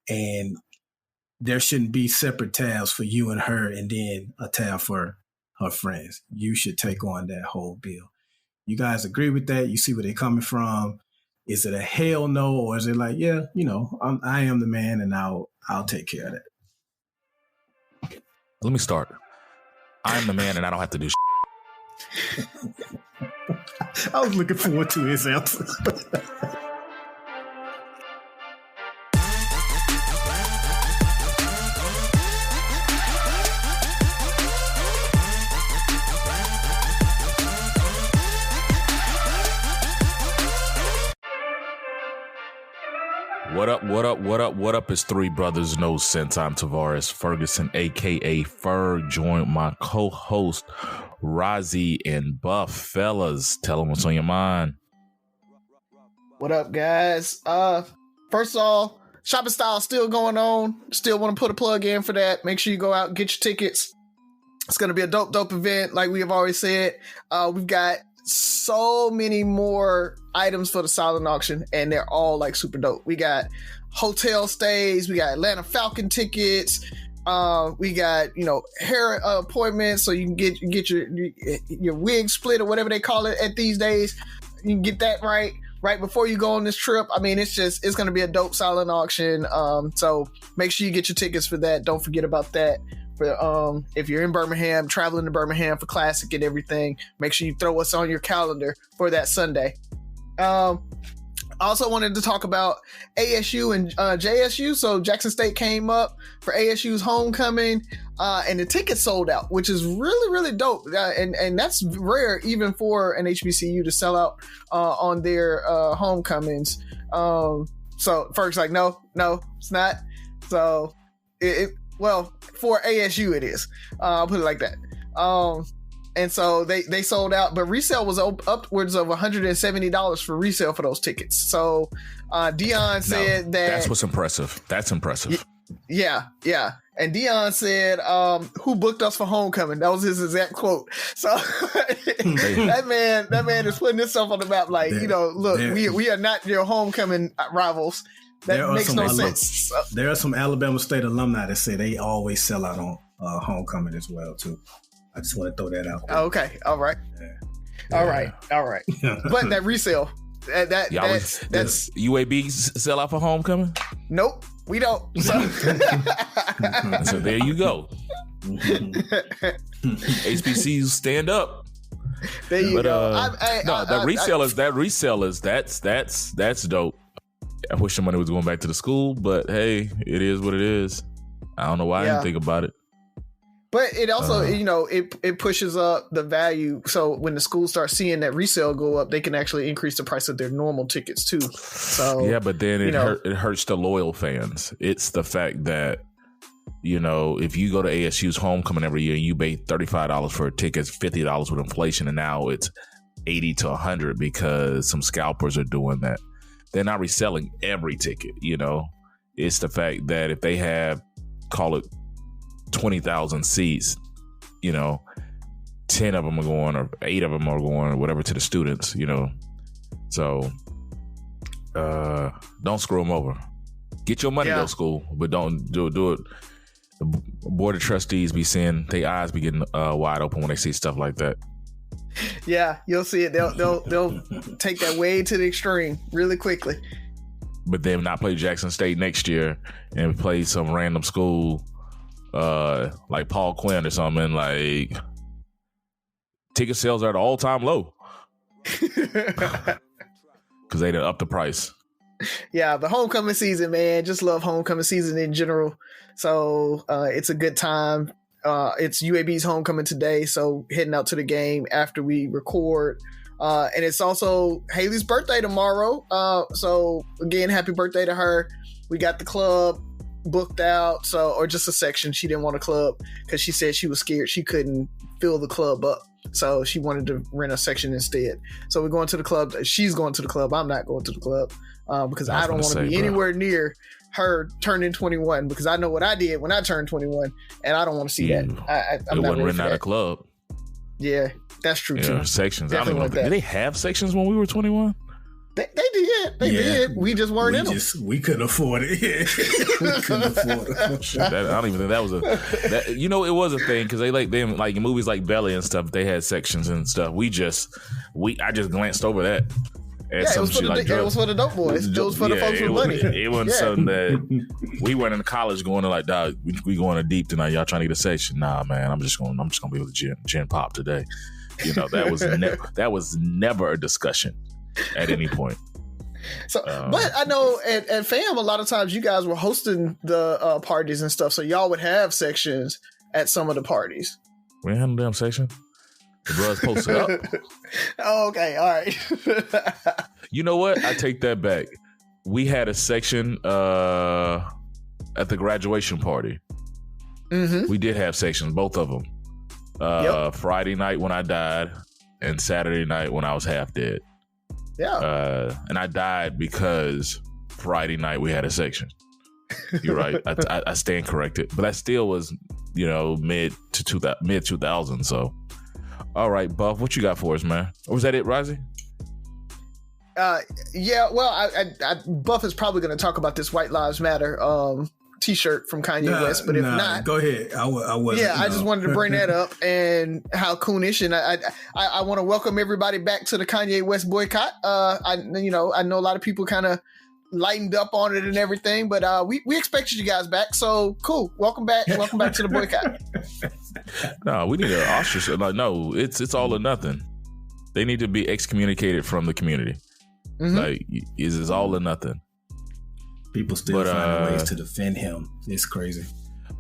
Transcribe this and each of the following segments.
her, and there shouldn't be separate tabs for you and her and then a tab for her friends. You should take on that whole bill. You guys agree with that? You see where they're coming from? Is it a hell no, or is it like, yeah, I am the man and I'll take care of that? Let me start. I'm the man and I don't have to do I was looking forward to his answer. What up? It's three brothers, no sense. I'm Tavares Ferguson, a.k.a. Ferg, joined my co-host, Razi and Buff. Fellas, tell them what's on your mind. What up, guys? First of all, shopping style still going on. Still want to put a plug in for that. Make sure you go out and get your tickets. It's going to be a dope event, like we have always said. We've got so many more items for the silent auction, and they're all like super dope. We got hotel stays, we got Atlanta Falcon tickets, we got hair appointments, so you can get your wig split or whatever they call it at these days. You can get that right before you go on this trip. I mean, it's going to be a dope silent auction. So make sure you get your tickets for that. Don't forget about that. For if you're in Birmingham, traveling to Birmingham for Classic and everything, make sure you throw us on your calendar for that Sunday. I also wanted to talk about ASU and JSU. So Jackson State came up for ASU's homecoming, and the tickets sold out, which is really, really dope. And that's rare even for an HBCU to sell out on their homecomings. So Ferg's like, no, it's not. So well, for ASU it is. I'll put it like that. And so they sold out, but resale was upwards of $170 for resale for those tickets. So Dion said that that's what's impressive. That's impressive. Yeah. And Dion said, "Who booked us for homecoming?" That was his exact quote. So that man is putting himself on the map. Like, look, we are not your homecoming rivals. That makes no sense. There are some Alabama State alumni that say they always sell out on homecoming as well too. I just want to throw that out there. Okay. All right. Yeah. All right. But that resale, that's UAB sell out for homecoming? Nope, we don't. So, so there you go. HBCUs stand up. There you go. That resellers, that's dope. I wish the money was going back to the school, but hey, it is what it is. I don't know why I didn't think about it. But it also, it pushes up the value. So when the schools start seeing that resale go up, they can actually increase the price of their normal tickets too. So yeah, but then it hurts the loyal fans. It's the fact that, if you go to ASU's homecoming every year and you pay $35 for a ticket, it's $50 with inflation, and now it's $80 to $100 because some scalpers are doing that. They're not reselling every ticket, It's the fact that if they have, call it 20,000 seats, 10 of them are going, or 8 of them are going, or whatever, to the students, So don't screw them over. Get your money to school, but don't do it. The board of trustees be seeing, their eyes be getting wide open when they see stuff like that. Yeah, you'll see it. They'll take that way to the extreme really quickly. But then not play Jackson State next year and play some random school like Paul Quinn or something. Like, ticket sales are at an all-time low because they done up the price. Yeah, the homecoming season, man. Just love homecoming season in general. So it's a good time. It's UAB's homecoming today, so heading out to the game after we record. And it's also Haley's birthday tomorrow. So again, happy birthday to her. We got the club booked out, or just a section. She didn't want a club because she said she was scared she couldn't fill the club up. So she wanted to rent a section instead. So we're going to the club. She's going to the club. I'm not going to the club because I don't want to be anywhere near her turning 21, because I know what I did when I turned 21, and I don't want to see that. I'm not renting out a club. Yeah, that's true too. Sections. Definitely I don't even know. Did they have sections when we were 21? They did. They did. We just weren't in them. We couldn't afford it. We couldn't afford it. I don't even think that was it was a thing because they like them like in movies like Belly and stuff. They had sections and stuff. I just glanced over that. It was for the dope boys. It was for the folks with money. It wasn't something that we went into college going to like, dog, we going to deep tonight. Y'all trying to get a section? Nah, man. I'm just gonna be with gin pop today. That was never a discussion at any point. So, but I know at FAM a lot of times you guys were hosting the parties and stuff, so y'all would have sections at some of the parties. We ain't had no damn section. The brothers posted up. Oh, okay, all right. You know what? I take that back. We had a section at the graduation party. Mm-hmm. We did have sections, both of them. Friday night when I died, and Saturday night when I was half dead. Yeah. And I died because Friday night we had a section. You're right. I stand corrected, but that still was mid 2000. So. All right, Buff, what you got for us, man? Or was that it, Razi? Yeah, well, I Buff is probably going to talk about this White Lives Matter T-shirt from Kanye West, but if not, go ahead. I wasn't. Yeah, I just wanted to bring that up and how coonish, and I want to welcome everybody back to the Kanye West boycott. I know a lot of people kind of lightened up on it and everything, but we expected you guys back, so cool. Welcome back to the boycott. No, we need to ostracize. Like, no, it's all or nothing. They need to be excommunicated from the community. Mm-hmm. Like, it's all or nothing. People still finding ways to defend him. It's crazy.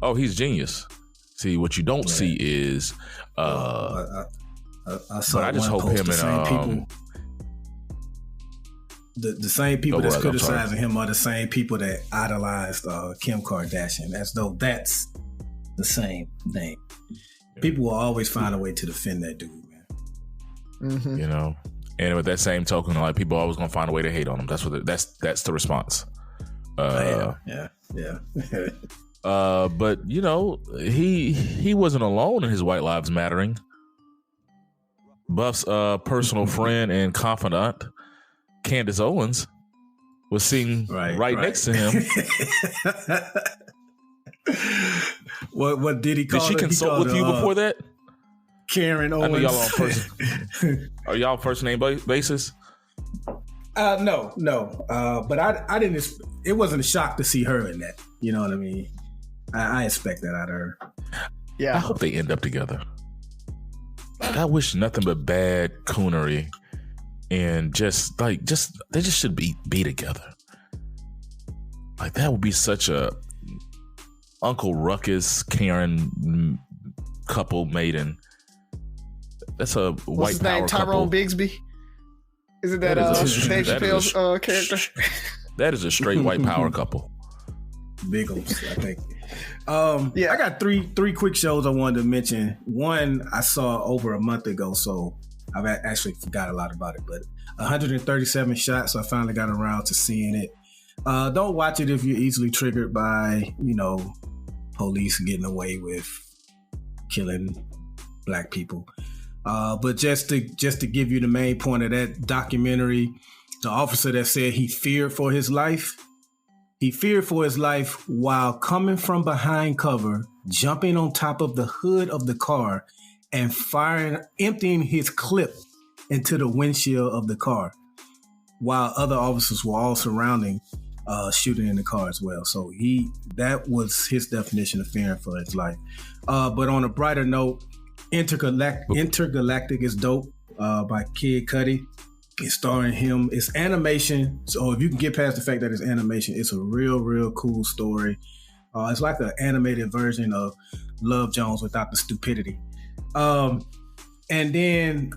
Oh, he's genius. See, what you don't see is. I saw. I just hope him and the same people that's criticizing him are the same people that idolized Kim Kardashian, as though that's the same thing. Yeah. People will always find a way to defend that dude, man. Mm-hmm. And with that same token, like people are always gonna find a way to hate on him. That's what that's the response. Yeah. But he wasn't alone in his White Lives Mattering. Buff's personal friend and confidant, Candace Owens, was sitting right next to him. What did he call her? Did she consult with you before that? Karen Owens. I know y'all on first. Are y'all first name basis? No. But I didn't. It wasn't a shock to see her in that. You know what I mean? I expect that out of her. Yeah. I hope they end up together. I wish nothing but bad coonery, and they just should be together. Like that would be such a Uncle Ruckus Karen couple maiden. That's a white power couple. Tyrone Bigsby. Isn't that Dave Chappelle's character? That is a straight white power couple. Biggles, I think. I got three quick shows I wanted to mention. One I saw over a month ago, so I've actually forgot a lot about it. But 137 shots, so I finally got around to seeing it. Don't watch it if you're easily triggered by police getting away with killing black people. But just to give you the main point of that documentary, the officer that said he feared for his life while coming from behind cover, jumping on top of the hood of the car and emptying his clip into the windshield of the car, while other officers were all surrounding, shooting in the car as well. So that was his definition of fearing for his life. But on a brighter note, Intergalactic is dope, by Kid Cudi. It's starring him. It's animation. So if you can get past the fact that it's animation, it's a real, real cool story. It's like an animated version of Love Jones without the stupidity. And then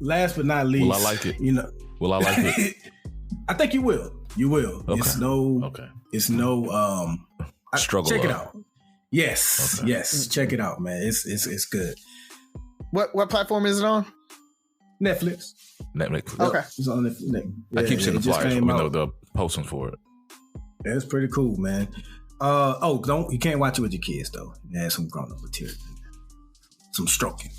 last but not least, will I like it? Will I like it? I think you will. You will. Okay. It's no struggle. Check it out. Yes. Okay. Yes. Check it out, man. It's good. What platform is it on? Netflix. Okay. It's on Netflix. I keep seeing the flyers. We know the posting for it. Yeah, it's pretty cool, man. You can't watch it with your kids though. It has some grown up material, some stroking.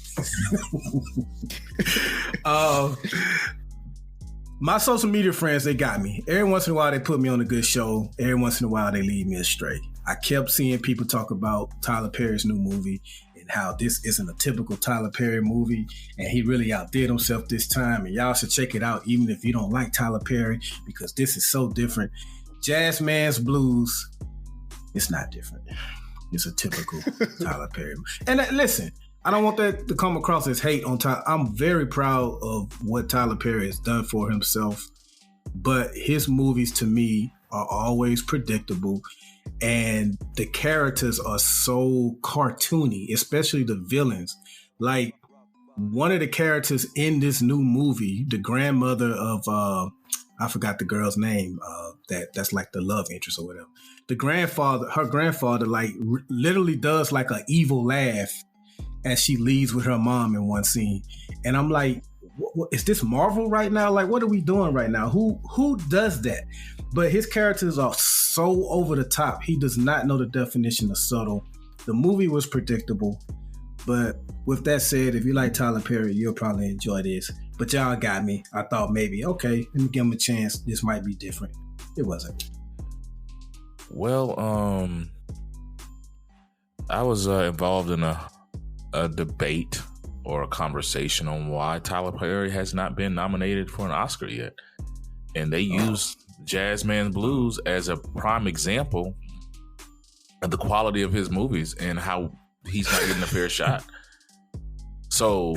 My social media friends, they got me. Every once in a while, they put me on a good show. Every once in a while, they lead me astray. I kept seeing people talk about Tyler Perry's new movie and how this isn't a typical Tyler Perry movie, and he really outdid himself this time, and y'all should check it out even if you don't like Tyler Perry, because this is so different. Jazzman's Blues, it's not different. It's a typical Tyler Perry. And listen, I don't want that to come across as hate on Tyler. I'm very proud of what Tyler Perry has done for himself, but his movies to me are always predictable, and the characters are so cartoony, especially the villains. Like one of the characters in this new movie, the grandmother of I forgot the girl's name, that's like the love interest or whatever. Her grandfather like literally does like an evil laugh as she leaves with her mom in one scene. And I'm like, what, is this Marvel right now? Like, what are we doing right now? Who does that? But his characters are so over the top. He does not know the definition of subtle. The movie was predictable. But with that said, if you like Tyler Perry, you'll probably enjoy this. But y'all got me. I thought maybe, okay, let me give him a chance. This might be different. It wasn't. Well, I was involved in a debate or a conversation on why Tyler Perry has not been nominated for an Oscar yet. And they used Jazzman Blues as a prime example of the quality of his movies and how he's not getting a fair shot. So,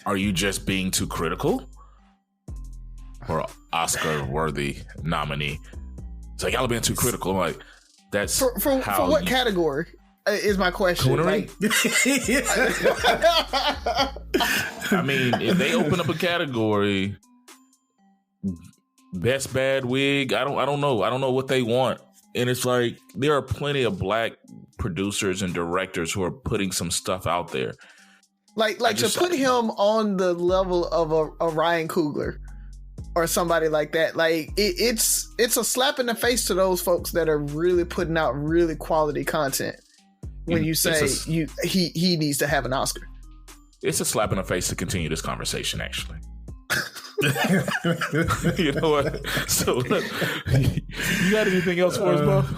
are you just being too critical for an Oscar-worthy nominee? It's like, y'all are being too critical. I'm like, that's for what category? Is my question. Like, I mean, if they open up a category, best bad wig, I don't know. I don't know what they want. And it's like, there are plenty of black producers and directors who are putting some stuff out there. Like to put him on the level of a Ryan Coogler or somebody like that. Like it's a slap in the face to those folks that are really putting out really quality content. When you say he needs to have an Oscar, it's a slap in the face to continue this conversation. Actually, you know what? So, you got anything else for us, Buff?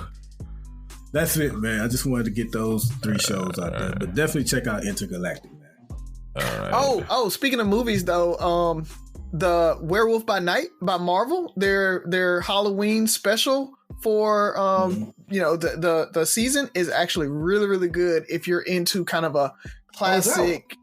That's it, man. I just wanted to get those 3 shows out there, but definitely check out Intergalactic, man. All right. Oh! Speaking of movies, though, the Werewolf by Night by Marvel, their Halloween special for the season is actually really, really good if you're into kind of a classic.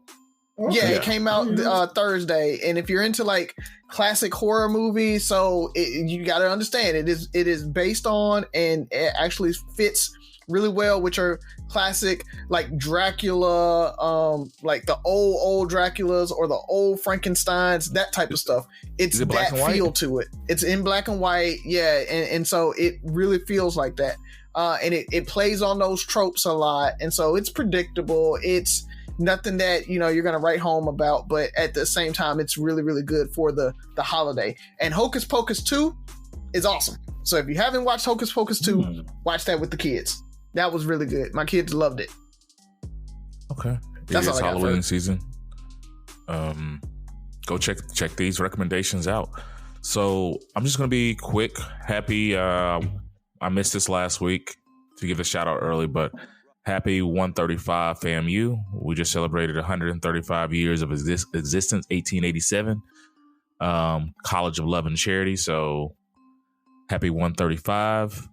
Yeah, it came out Thursday, and if you're into like classic horror movies, so you got to understand it is based on, and it actually fits really well, which are classic like Dracula, like the old Draculas or the old Frankensteins, that type of stuff. It's that feel to it. It's in black and white, yeah, and so it really feels like that. And it plays on those tropes a lot, and so it's predictable. It's nothing that you're gonna write home about, but at the same time, it's really, really good for the holiday. And Hocus Pocus 2 is awesome. So if you haven't watched Hocus Pocus 2, watch that with the kids. That was really good. My kids loved it. Okay, That's all I got. Halloween season. Go check these recommendations out. So I'm just gonna be quick. Happy. I missed this last week to give a shout out early, but happy 135 FAMU. We just celebrated 135 years of existence, 1887. College of Love and Charity. So happy 135.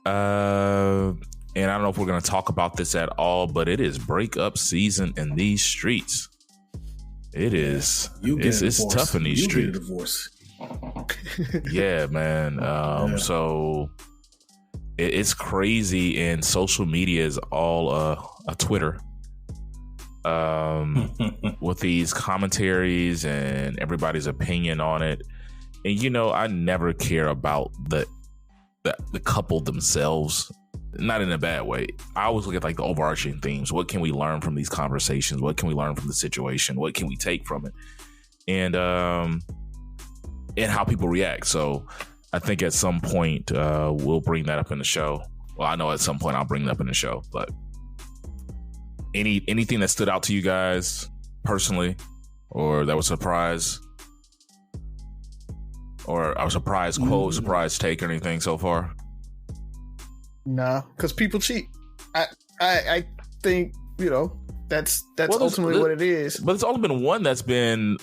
And I don't know if we're going to talk about this at all, but it is breakup season in these streets. It is. It's tough in these streets. Get a divorce. Yeah, man. So it's crazy, and social media is all a Twitter with these commentaries and everybody's opinion on it. And I never care about the couple themselves, not in a bad way. I always look at like the overarching themes. What can we learn from these conversations? What can we learn from the situation? What can we take from it? And how people react. So I think at some point we'll bring that up in the show. Well, I know at some point I'll bring it up in the show, but anything that stood out to you guys personally or that was a surprise, or a surprise quote, surprise take, or anything so far? No, because people cheat. I think, that's ultimately what it is. But it's only been one that's been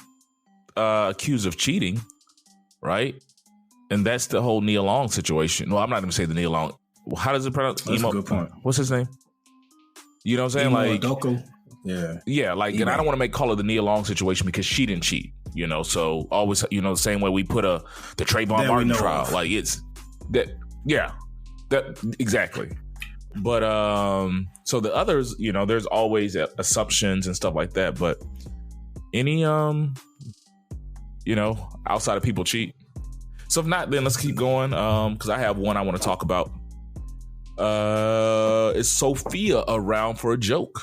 accused of cheating, right? And that's the whole Nia Long situation. Well, I'm not going to say the Nia Long. How does it pronounce? That's a good point. What's his name? You know what I'm saying? Emo like Doku. Yeah. Yeah, like, and I don't want to call it the Nia Long situation because she didn't cheat, so always, the same way we put the Trayvon Martin trial, like it's that, that exactly. But so the others, there's always assumptions and stuff like that. But any outside of people cheat. So if not, then let's keep going. Because I have one I want to talk about. Is Sophia around for a joke?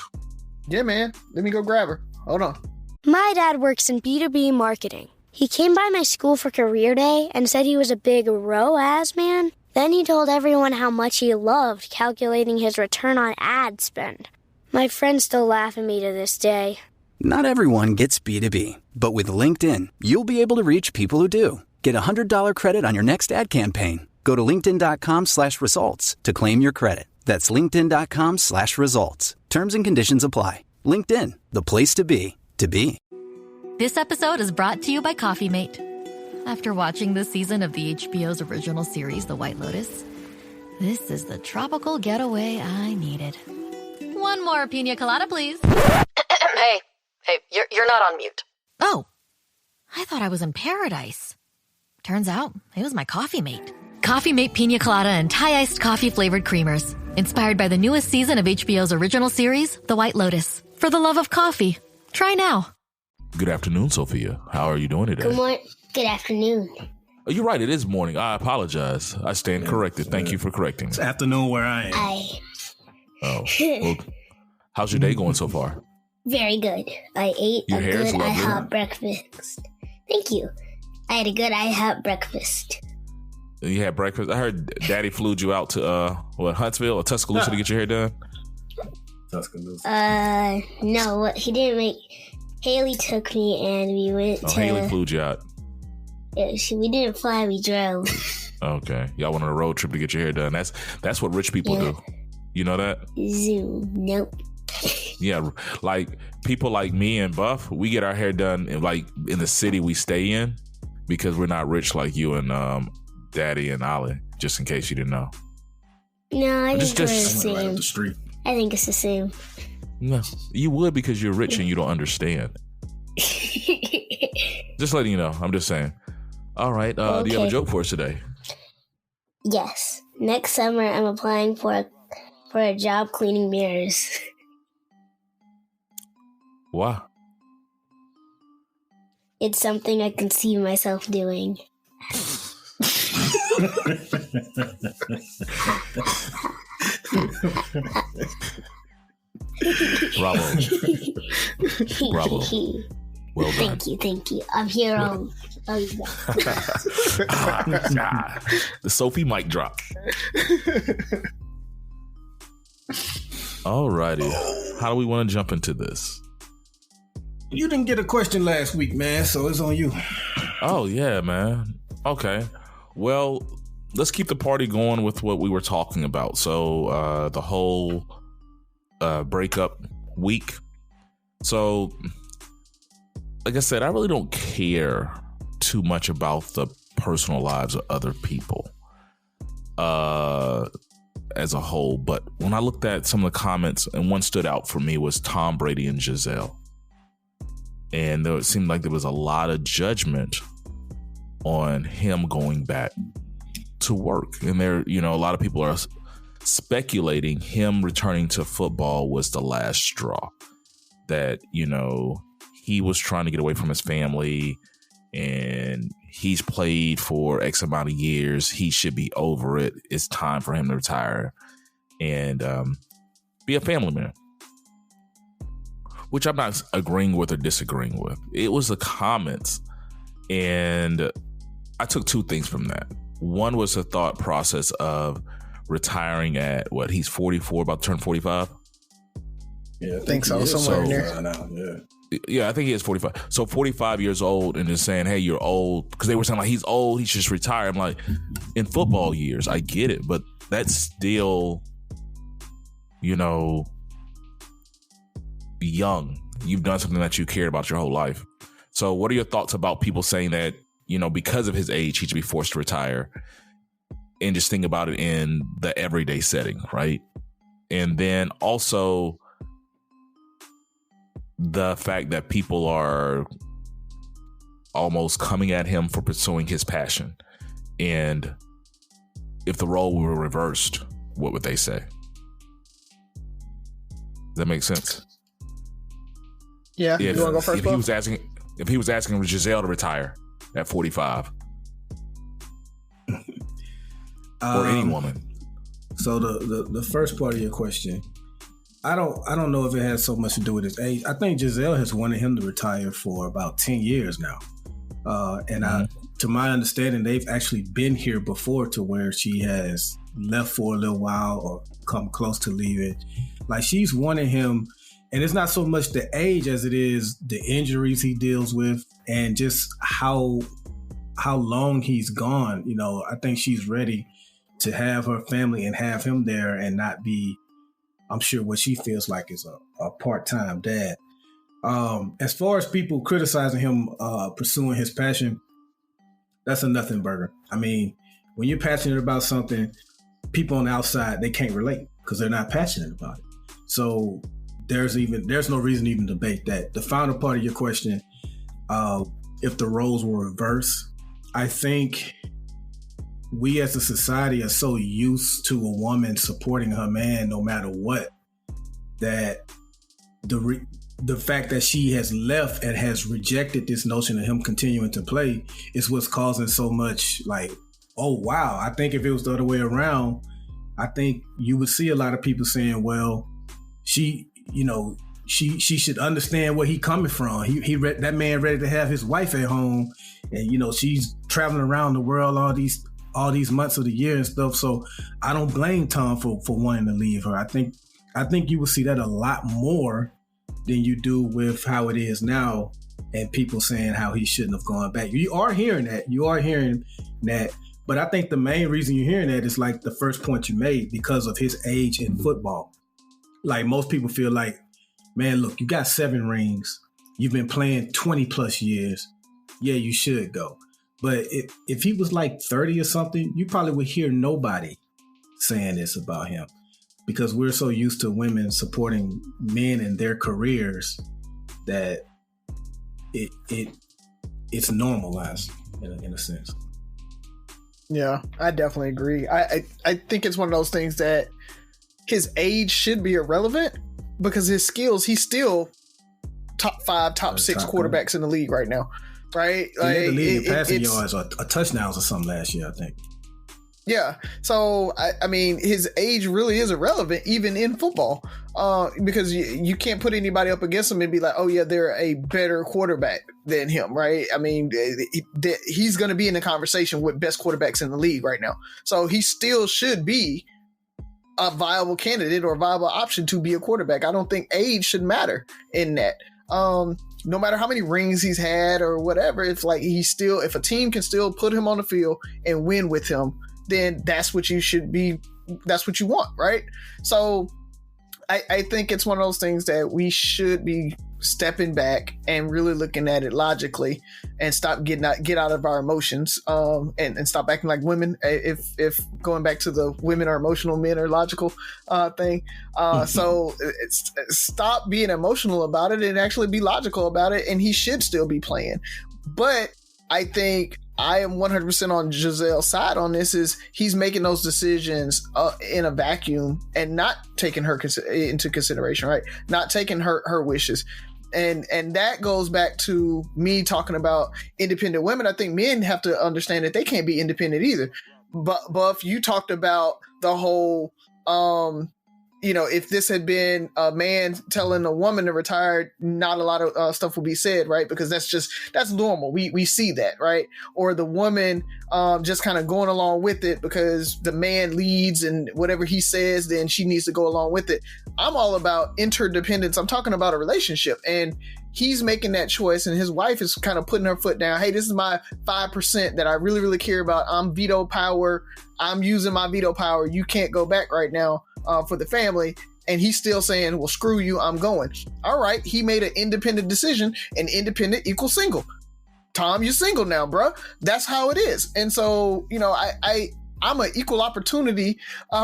Yeah, man. Let me go grab her. Hold on. My dad works in B2B marketing. He came by my school for career day and said he was a big ROAS man. Then he told everyone how much he loved calculating his return on ad spend. My friends still laugh at me to this day. Not everyone gets B2B, but with LinkedIn, you'll be able to reach people who do. Get a $100 credit on your next ad campaign. Go to linkedin.com/results to claim your credit. That's linkedin.com/results. Terms and conditions apply. LinkedIn, the place to be, to be. This episode is brought to you by Coffee Mate. After watching this season of the HBO's original series, The White Lotus, this is the tropical getaway I needed. One more pina colada, please. Hey, you're not on mute. Oh, I thought I was in paradise. Turns out it was my Coffee Mate. Coffee Mate Pina Colada and Thai Iced Coffee Flavored Creamers. Inspired by the newest season of HBO's original series, The White Lotus. For the love of coffee. Try now. Good afternoon, Sophia. How are you doing today? Good morning. Good afternoon. Oh, you're right. It is morning. I apologize. I stand corrected. Thank you for correcting. It's afternoon where I am. Well, how's your day going so far? Very good. I ate Your a hair's good lovely. IHOP breakfast. Thank you. I had a good IHOP breakfast. You had breakfast. I heard Daddy flew you out to Huntsville or Tuscaloosa to get your hair done. Tuscaloosa. No, he didn't make. Haley took me and we went to. Haley flew you out. We didn't fly. We drove. Okay, y'all went on a road trip to get your hair done. That's what rich people do. You know that? Zoom. Nope. Yeah, like people like me and Buff, we get our hair done in the city we stay in because we're not rich like you and Daddy and Ollie. Just in case you didn't know. No, I think we're the Right up same. the street. I think it's the same. No, you would because you're rich and you don't understand. Just letting you know. I'm just saying. All right. Do you have a joke for us today? Yes. Next summer, I'm applying for a job cleaning mirrors. Why? It's something I can see myself doing. Bravo. Bravo. Well done. Thank you. I'm here on. The Sophie mic drop. Alrighty. How do we want to jump into this? You didn't get a question last week, man, so it's on you. Oh, yeah, man. Okay. Well, let's keep the party going with what we were talking about. So, the whole breakup week. So, like I said, I really don't care too much about the personal lives of other people as a whole. But when I looked at some of the comments, and one stood out for me was Tom Brady and Gisele. And it seemed like there was a lot of judgment on him going back to work. And there, a lot of people are speculating him returning to football was the last straw. That, he was trying to get away from his family and he's played for X amount of years. He should be over it. It's time for him to retire and be a family man. Which I'm not agreeing with or disagreeing with. It was the comments. And I took two things from that. One was the thought process of retiring at he's 44, about to turn 45. Yeah, I think so. Somewhere in there. Now. Yeah. Yeah, I think he is 45. So 45 years old and just saying, hey, you're old. Because they were saying, like, he's old, he should just retire. I'm like, in football years, I get it. But that's still, you know, young. You've done something that you cared about your whole life. So what are your thoughts about people saying that, you know, because of his age, he should be forced to retire? And just think about it in the everyday setting, right? And then also the fact that people are almost coming at him for pursuing his passion. And if the role were reversed, what would they say? Does that make sense? Yeah. If, you want to go first, if he was asking Gisele to retire at 45. Or any woman. So the first part of your question, I don't know if it has so much to do with his age. I think Gisele has wanted him to retire for about 10 years now. To my understanding, they've actually been here before to where she has left for a little while or come close to leaving. Like, she's wanting him, and it's not so much the age as it is the injuries he deals with and just how long he's gone. You know, I think she's ready to have her family and have him there and not be, I'm sure, what she feels like is a part-time dad. As far as people criticizing him pursuing his passion, that's a nothing burger. I mean, when you're passionate about something, people on the outside, they can't relate because they're not passionate about it. So there's no reason to even debate that. The final part of your question, if the roles were reversed, I think we as a society are so used to a woman supporting her man no matter what, that the fact that she has left and has rejected this notion of him continuing to play is what's causing so much, like, oh, wow. I think if it was the other way around, I think you would see a lot of people saying, well, she should understand where he coming from. That man ready to have his wife at home, and, she's traveling around the world all these months of the year and stuff. So I don't blame Tom for wanting to leave her. I think you will see that a lot more than you do with how it is now, and people saying how he shouldn't have gone back. You are hearing that. But I think the main reason you're hearing that is like the first point you made, because of his age in football. Like, most people feel like, man, look, you got 7 rings. You've been playing 20 plus years. Yeah, you should go. But if he was like 30 or something, you probably would hear nobody saying this about him, because we're so used to women supporting men in their careers that it's normalized in a sense. Yeah, I definitely agree. I think it's one of those things that his age should be irrelevant, because his skills, he's still top 5, top 6 quarterbacks in the league right now. Right? He led the league in passing yards or touchdowns or something last year, I think. Yeah. So, I mean, his age really is irrelevant, even in football, because you can't put anybody up against him and be like, oh, yeah, they're a better quarterback than him, right? I mean, he's going to be in the conversation with best quarterbacks in the league right now. So he still should be a viable candidate or a viable option to be a quarterback. I don't think age should matter in that. No matter how many rings he's had or whatever, it's like if a team can still put him on the field and win with him, then that's what you should be. That's what you want, right? So I think it's one of those things that we should be stepping back and really looking at it logically, and stop get out of our emotions, and stop acting like women. If going back to the women are emotional, men are logical thing. So stop being emotional about it and actually be logical about it. And he should still be playing. But I think I am 100% on Gisele's side on this. Is he's making those decisions in a vacuum and not taking her into consideration, right? Not taking her wishes. And that goes back to me talking about independent women. I think men have to understand that they can't be independent either. But Buff, you talked about the whole if this had been a man telling a woman to retire, not a lot of stuff would be said, right? Because that's normal. We see that, right? Or the woman just kind of going along with it because the man leads and whatever he says, then she needs to go along with it. I'm all about interdependence. I'm talking about a relationship, and he's making that choice, and his wife is kind of putting her foot down. Hey, this is my 5% that I really, really care about. I'm veto power. I'm using my veto power. You can't go back right now for the family. And he's still saying, well, screw you, I'm going. All right, he made an independent decision, and independent equals single. Tom, you're single now, bro. That's how it is. And so, I'm an equal opportunity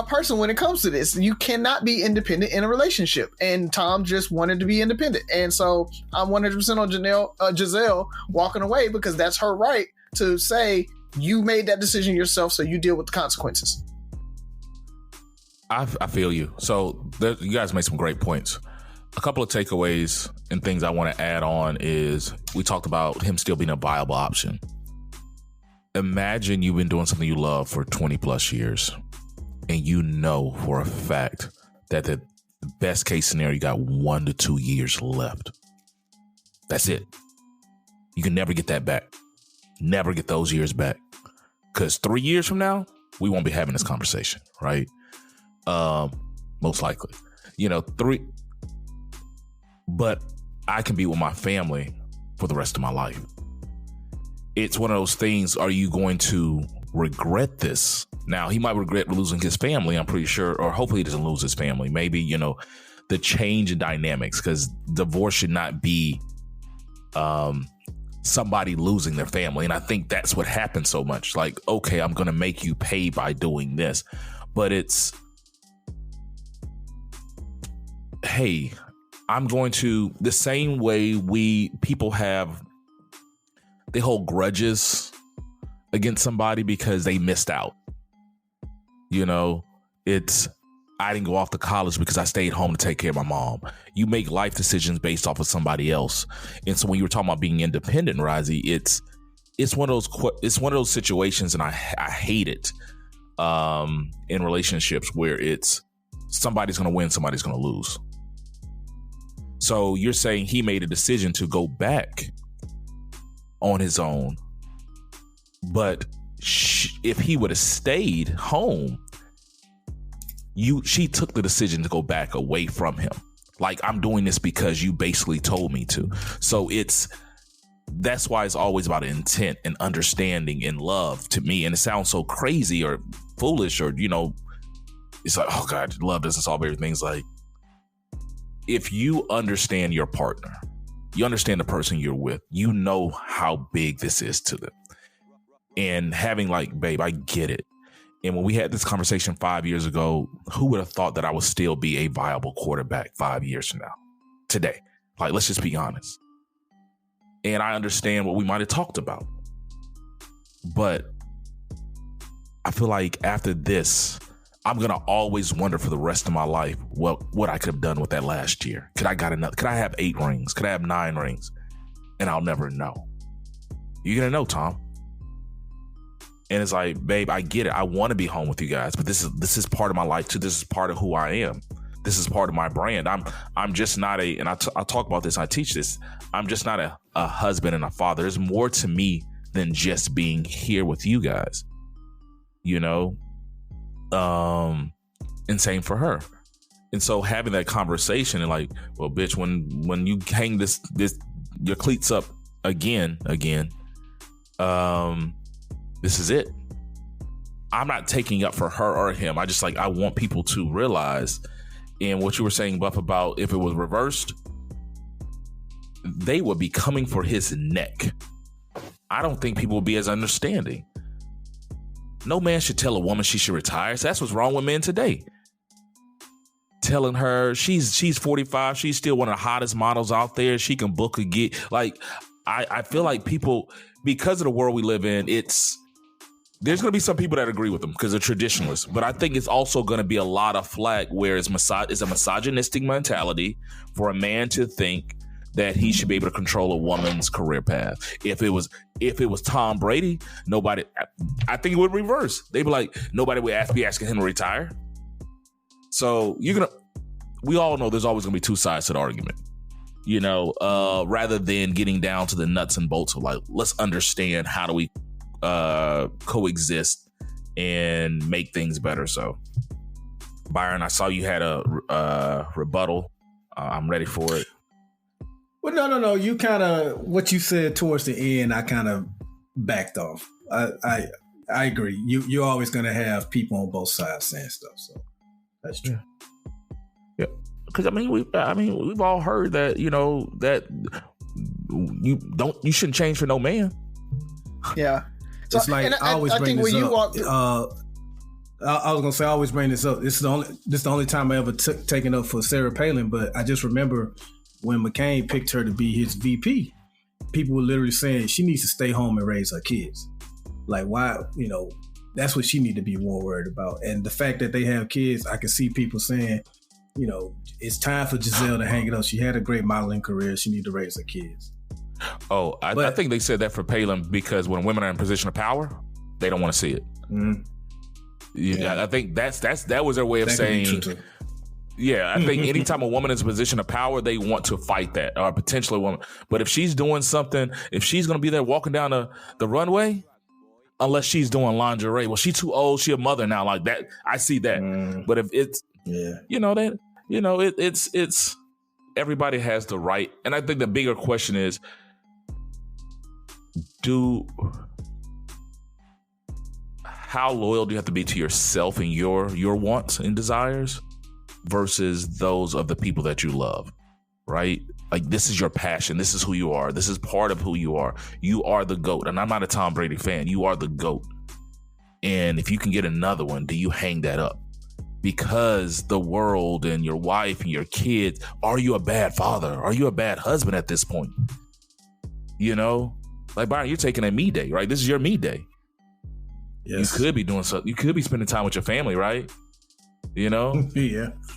person when it comes to this. You cannot be independent in a relationship. And Tom just wanted to be independent. And so I'm 100% on Gisele walking away, because that's her right to say, you made that decision yourself, so you deal with the consequences. I feel you. So you guys made some great points. A couple of takeaways and things I want to add on is we talked about him still being a viable option. Imagine you've been doing something you love for 20 plus years, and you know for a fact that the best case scenario, you got 1 to 2 years left. That's it. You can never get that back. Never get those years back. Because 3 years from now, we won't be having this conversation, right? Most likely, 3. But I can be with my family for the rest of my life. It's one of those things. Are you going to regret this? Now, he might regret losing his family, I'm pretty sure, or hopefully he doesn't lose his family. Maybe, the change in dynamics, because divorce should not be somebody losing their family. And I think that's what happens so much. Like, okay, I'm going to make you pay by doing this. But it's, hey, I'm going to, the same way people have, they hold grudges against somebody because they missed out. It's, I didn't go off to college because I stayed home to take care of my mom. You make life decisions based off of somebody else. And so when you were talking about being independent, Razi, it's one of those situations, and I hate it in relationships where it's somebody's going to win, somebody's going to lose. So you're saying he made a decision to go back on his own, but if he would have stayed home, she took the decision to go back away from him. Like, I'm doing this because you basically told me to. So that's why it's always about intent and understanding and love to me. And it sounds so crazy or foolish, or, it's like, oh God, love doesn't solve everything. It's like, if you understand your partner, you understand the person you're with, you know how big this is to them. And having like, babe, I get it. And when we had this conversation 5 years ago, who would have thought that I would still be a viable quarterback 5 years from now? Today. Like, let's just be honest. And I understand what we might have talked about. But I feel like after this, I'm going to always wonder for the rest of my life what I could have done with that last year. Could I have 8 rings? Could I have 9 rings? And I'll never know. You're going to know, Tom. And it's like, babe, I get it. I want to be home with you guys, but this is part of my life too. This is part of who I am. This is part of my brand. I'm just not and I talk about this, I teach this. I'm just not a husband and a father. There's more to me than just being here with you guys, and same for her. And so having that conversation and like, well, bitch, when you hang this your cleats up again, this is it. I'm not taking up for her or him. I want people to realize, and what you were saying, Buff, about if it was reversed, they would be coming for his neck. I don't think people would be as understanding. No man should tell a woman she should retire. So that's what's wrong with men today. Telling her she's 45, she's still one of the hottest models out there. She can book a gig. Like, I feel like people, because of the world we live in, there's going to be some people that agree with them because they're traditionalists. But I think it's also going to be a lot of flack where it's a misogynistic mentality for a man to think that he should be able to control a woman's career path. If it was Tom Brady, nobody, I think it would reverse. They'd be like, nobody would be asking him to retire. So we all know there's always going to be two sides to the argument, rather than getting down to the nuts and bolts of like, let's understand how do we coexist and make things better. So, Byron, I saw you had a rebuttal. I'm ready for it. Well, no. You kind of, what you said towards the end, I kind of backed off. I agree. You're always going to have people on both sides saying stuff. So that's true. Yeah. Because we've all heard that, that you shouldn't change for no man. Yeah. So, it's like I always bring this up. I was gonna say I always bring this up. This is the only time I ever taken up for Sarah Palin. But I just remember when McCain picked her to be his VP, people were literally saying she needs to stay home and raise her kids. Like, why? That's what she need to be more worried about. And the fact that they have kids, I can see people saying, it's time for Gisele to hang it up. She had a great modeling career. She need to raise her kids. Oh, I think they said that for Palin because when women are in position of power, they don't want to see it. Mm-hmm. Yeah, I think that was their way of saying. Yeah, I think anytime a woman is in a position of power, they want to fight that, or potentially a woman. But if she's doing something, if she's going to be there walking down the runway, unless she's doing lingerie, well, she's too old. She's a mother now, like that. I see that. But if it's, it's everybody has the right. And I think the bigger question is, how loyal do you have to be to yourself and your wants and desires versus those of the people that you love, right? Like, this is your passion. This is who you are. This is part of who you are. You are the GOAT. And I'm not a Tom Brady fan. You are the GOAT. And if you can get another one, do you hang that up? Because the world and your wife and your kids, are you a bad father? Are you a bad husband at this point? Like, Byron, you're taking a me day, right? This is your me day. Yes. You could be doing something. You could be spending time with your family, right? Yeah.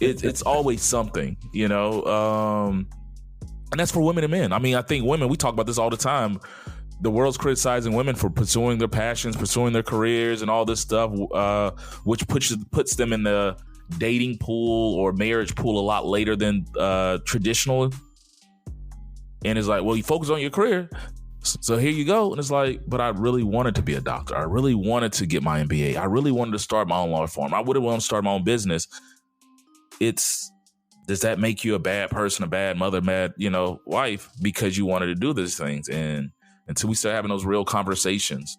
It's always something, and that's for women and men. I mean, I think women, we talk about this all the time. The world's criticizing women for pursuing their passions, pursuing their careers and all this stuff, which puts them in the dating pool or marriage pool a lot later than traditional. And it's like, well, you focus on your career. So here you go. And it's like, but I really wanted to be a doctor. I really wanted to get my MBA. I really wanted to start my own law firm. I would have wanted to start my own business. Does that make you a bad person, a bad mother, bad, wife because you wanted to do these things? And until we start having those real conversations,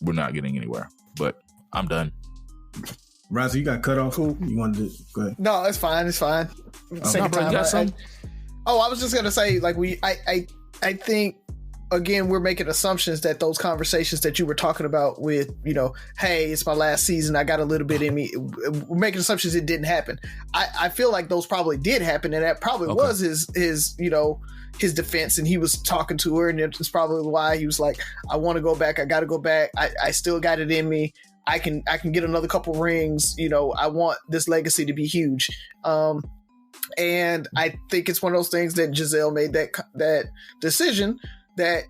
we're not getting anywhere. But I'm done. Razi, you got cut off. Cool. You wanted to go ahead? No, it's fine. It's fine. Second time. I was just gonna say, like, I think, again, we're making assumptions that those conversations that you were talking about with, hey, it's my last season, I got a little bit in me. We're making assumptions it didn't happen. I feel like those probably did happen, and that probably was his defense, and he was talking to her, and it's probably why he was like, I want to go back. I got to go back. I still got it in me. I can get another couple rings. I want this legacy to be huge. And I think it's one of those things that Gisele made that decision that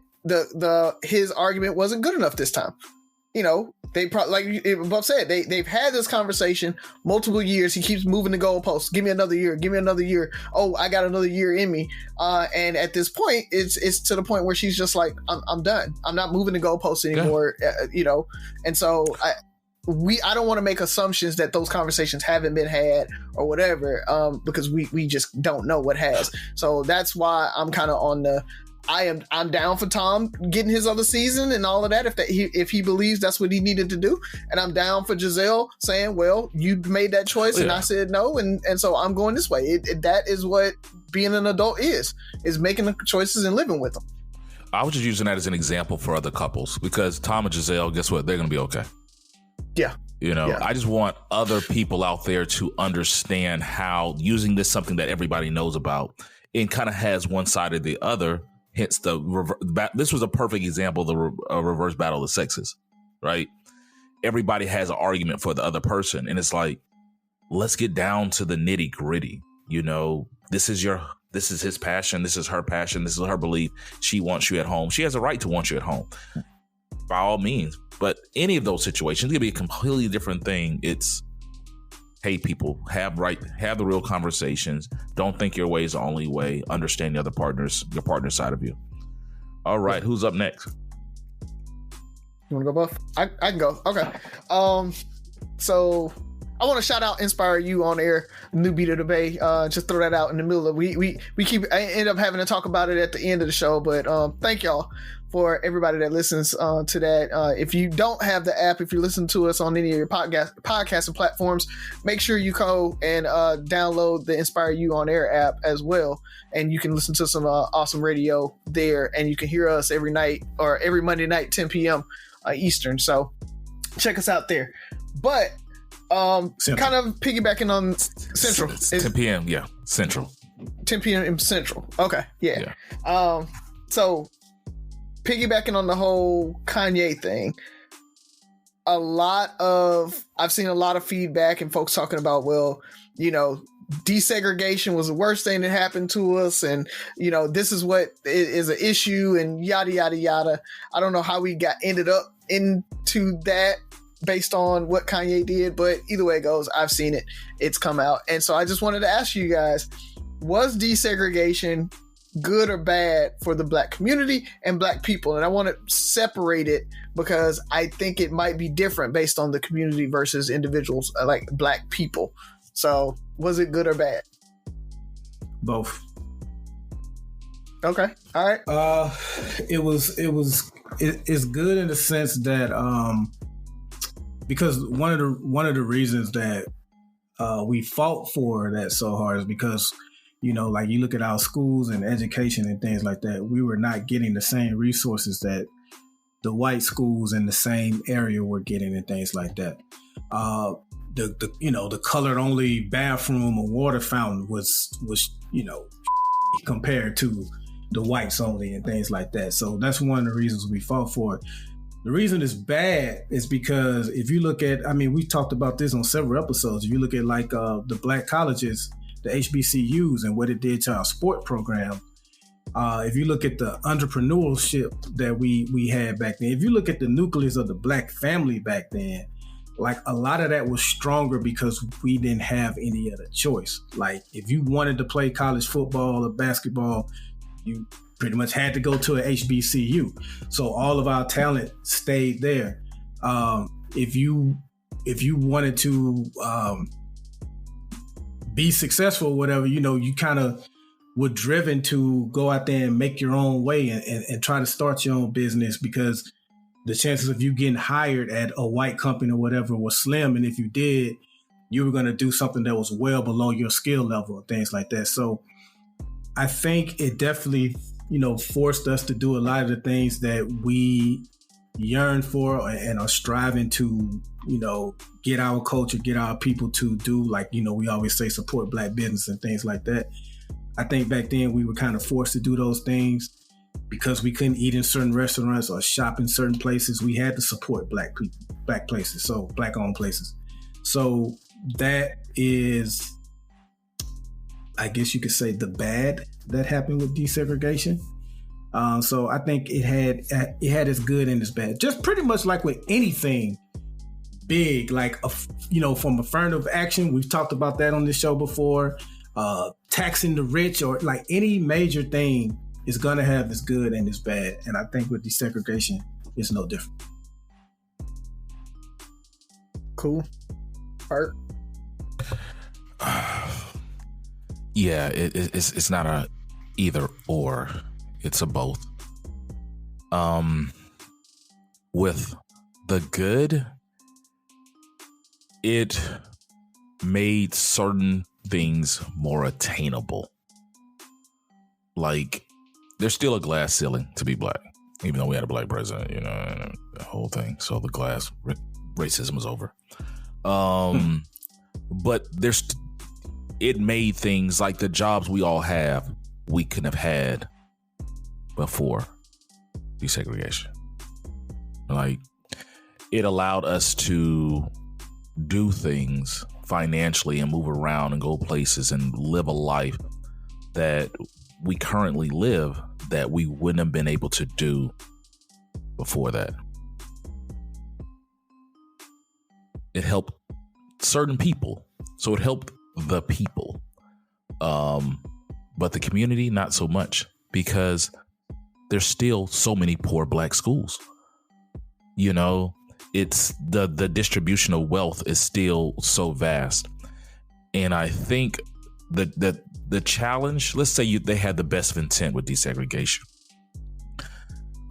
his argument wasn't good enough this time. They probably, like Bob said, they've had this conversation multiple years. He keeps moving the goalposts. Give me another year. Give me another year. Oh, I got another year in me. And at this point, it's to the point where she's just like, I'm done. I'm not moving the goalposts anymore. Yeah. And so I don't want to make assumptions that those conversations haven't been had or whatever, because we just don't know what has. So that's why I'm kind of on the, I'm down for Tom getting his other season and all of that if he believes that's what he needed to do, and I'm down for Gisele saying, well, you made that choice and I said no, and so I'm going this way. That is what being an adult is making the choices and living with them. I was just using that as an example for other couples, because Tom and Gisele, guess what, they're gonna be okay. Yeah. I just want other people out there to understand how using this something that everybody knows about and kind of has one side or the other. Hence, this was a perfect example of the reverse battle of the sexes, right? Everybody has an argument for the other person. And it's like, let's get down to the nitty gritty. This is his passion. This is her passion. This is her belief. She wants you at home. She has a right to want you at home, by all means. But any of those situations, it could be a completely different thing. It's, hey, people, have the real conversations. Don't think your way is the only way. Understand your partner's side of you. All right, who's up next? You want to go, Buff? I can go. Okay. So I want to shout out Inspire You on air, new beat of the Bay. Just throw that out in the middle of we I end up having to talk about it at the end of the show, but thank y'all for everybody that listens to that. If you don't have the app, if you listen to us on any of your podcasting platforms, make sure you go and download the Inspire You on air app as well, and you can listen to some awesome radio there, and you can hear us every night or every Monday night 10 p.m. Eastern. So check us out there. But kind of piggybacking on Central. 10 p.m. Yeah, Central. 10 p.m. Central. Okay, yeah. So piggybacking on the whole Kanye thing, I've seen a lot of feedback and folks talking about, well, you know, desegregation was the worst thing that happened to us, and you know, this is what is an issue, and yada yada yada. I don't know how we ended up into that based on what Kanye did, but either way it goes, I've seen it. It's come out, and so I just wanted to ask you guys: was desegregation good or bad for the Black community and Black people? And I want to separate it because I think it might be different based on the community versus individuals like Black people. So was it good or bad? Both. Okay. All right. It's good in the sense that because one of the reasons that we fought for that so hard is because, you know, like you look at our schools and education and things like that, we were not getting the same resources that the white schools in the same area were getting and things like that. The colored only bathroom or water fountain was compared to the whites only and things like that. So that's one of the reasons we fought for it. The reason it's bad is because if you look at, we talked about this on several episodes. If you look at like the Black colleges, the HBCUs, and what it did to our sport program. If you look at the entrepreneurship that we had back then, if you look at the nucleus of the Black family back then, like a lot of that was stronger because we didn't have any other choice. Like if you wanted to play college football or basketball, you pretty much had to go to an HBCU. So all of our talent stayed there. If you wanted to be successful or whatever, you know, you kind of were driven to go out there and make your own way and try to start your own business, because the chances of you getting hired at a white company or whatever was slim. And if you did, you were going to do something that was well below your skill level and things like that. So I think it definitely, you know, forced us to do a lot of the things that we yearn for and are striving to, you know, get our culture, get our people to do. Like, you know, we always say support Black business and things like that. I think back then we were kind of forced to do those things because we couldn't eat in certain restaurants or shop in certain places. We had to support Black people, Black places, so Black-owned places. So that is, I guess you could say, the bad that happened with desegregation. So I think it had its good and its bad. Just pretty much like with anything big, like from affirmative action, we've talked about that on this show before. Taxing the rich, or like any major thing, is gonna have its good and its bad. And I think with desegregation, it's no different. Cool. Art. Yeah, it's not a either or, it's a both. With the good, it made certain things more attainable. Like, there's still a glass ceiling to be Black, even though we had a Black president, you know, and the whole thing. So the glass racism is over. But it made things like the jobs we all have, we couldn't have had before desegregation. Like, it allowed us to do things financially and move around and go places and live a life that we currently live that we wouldn't have been able to do before that. It helped certain people So it helped the people. But the community, not so much, because there's still so many poor black schools. You know, it's the distribution of wealth is still so vast. And I think the challenge, let's say they had the best of intent with desegregation.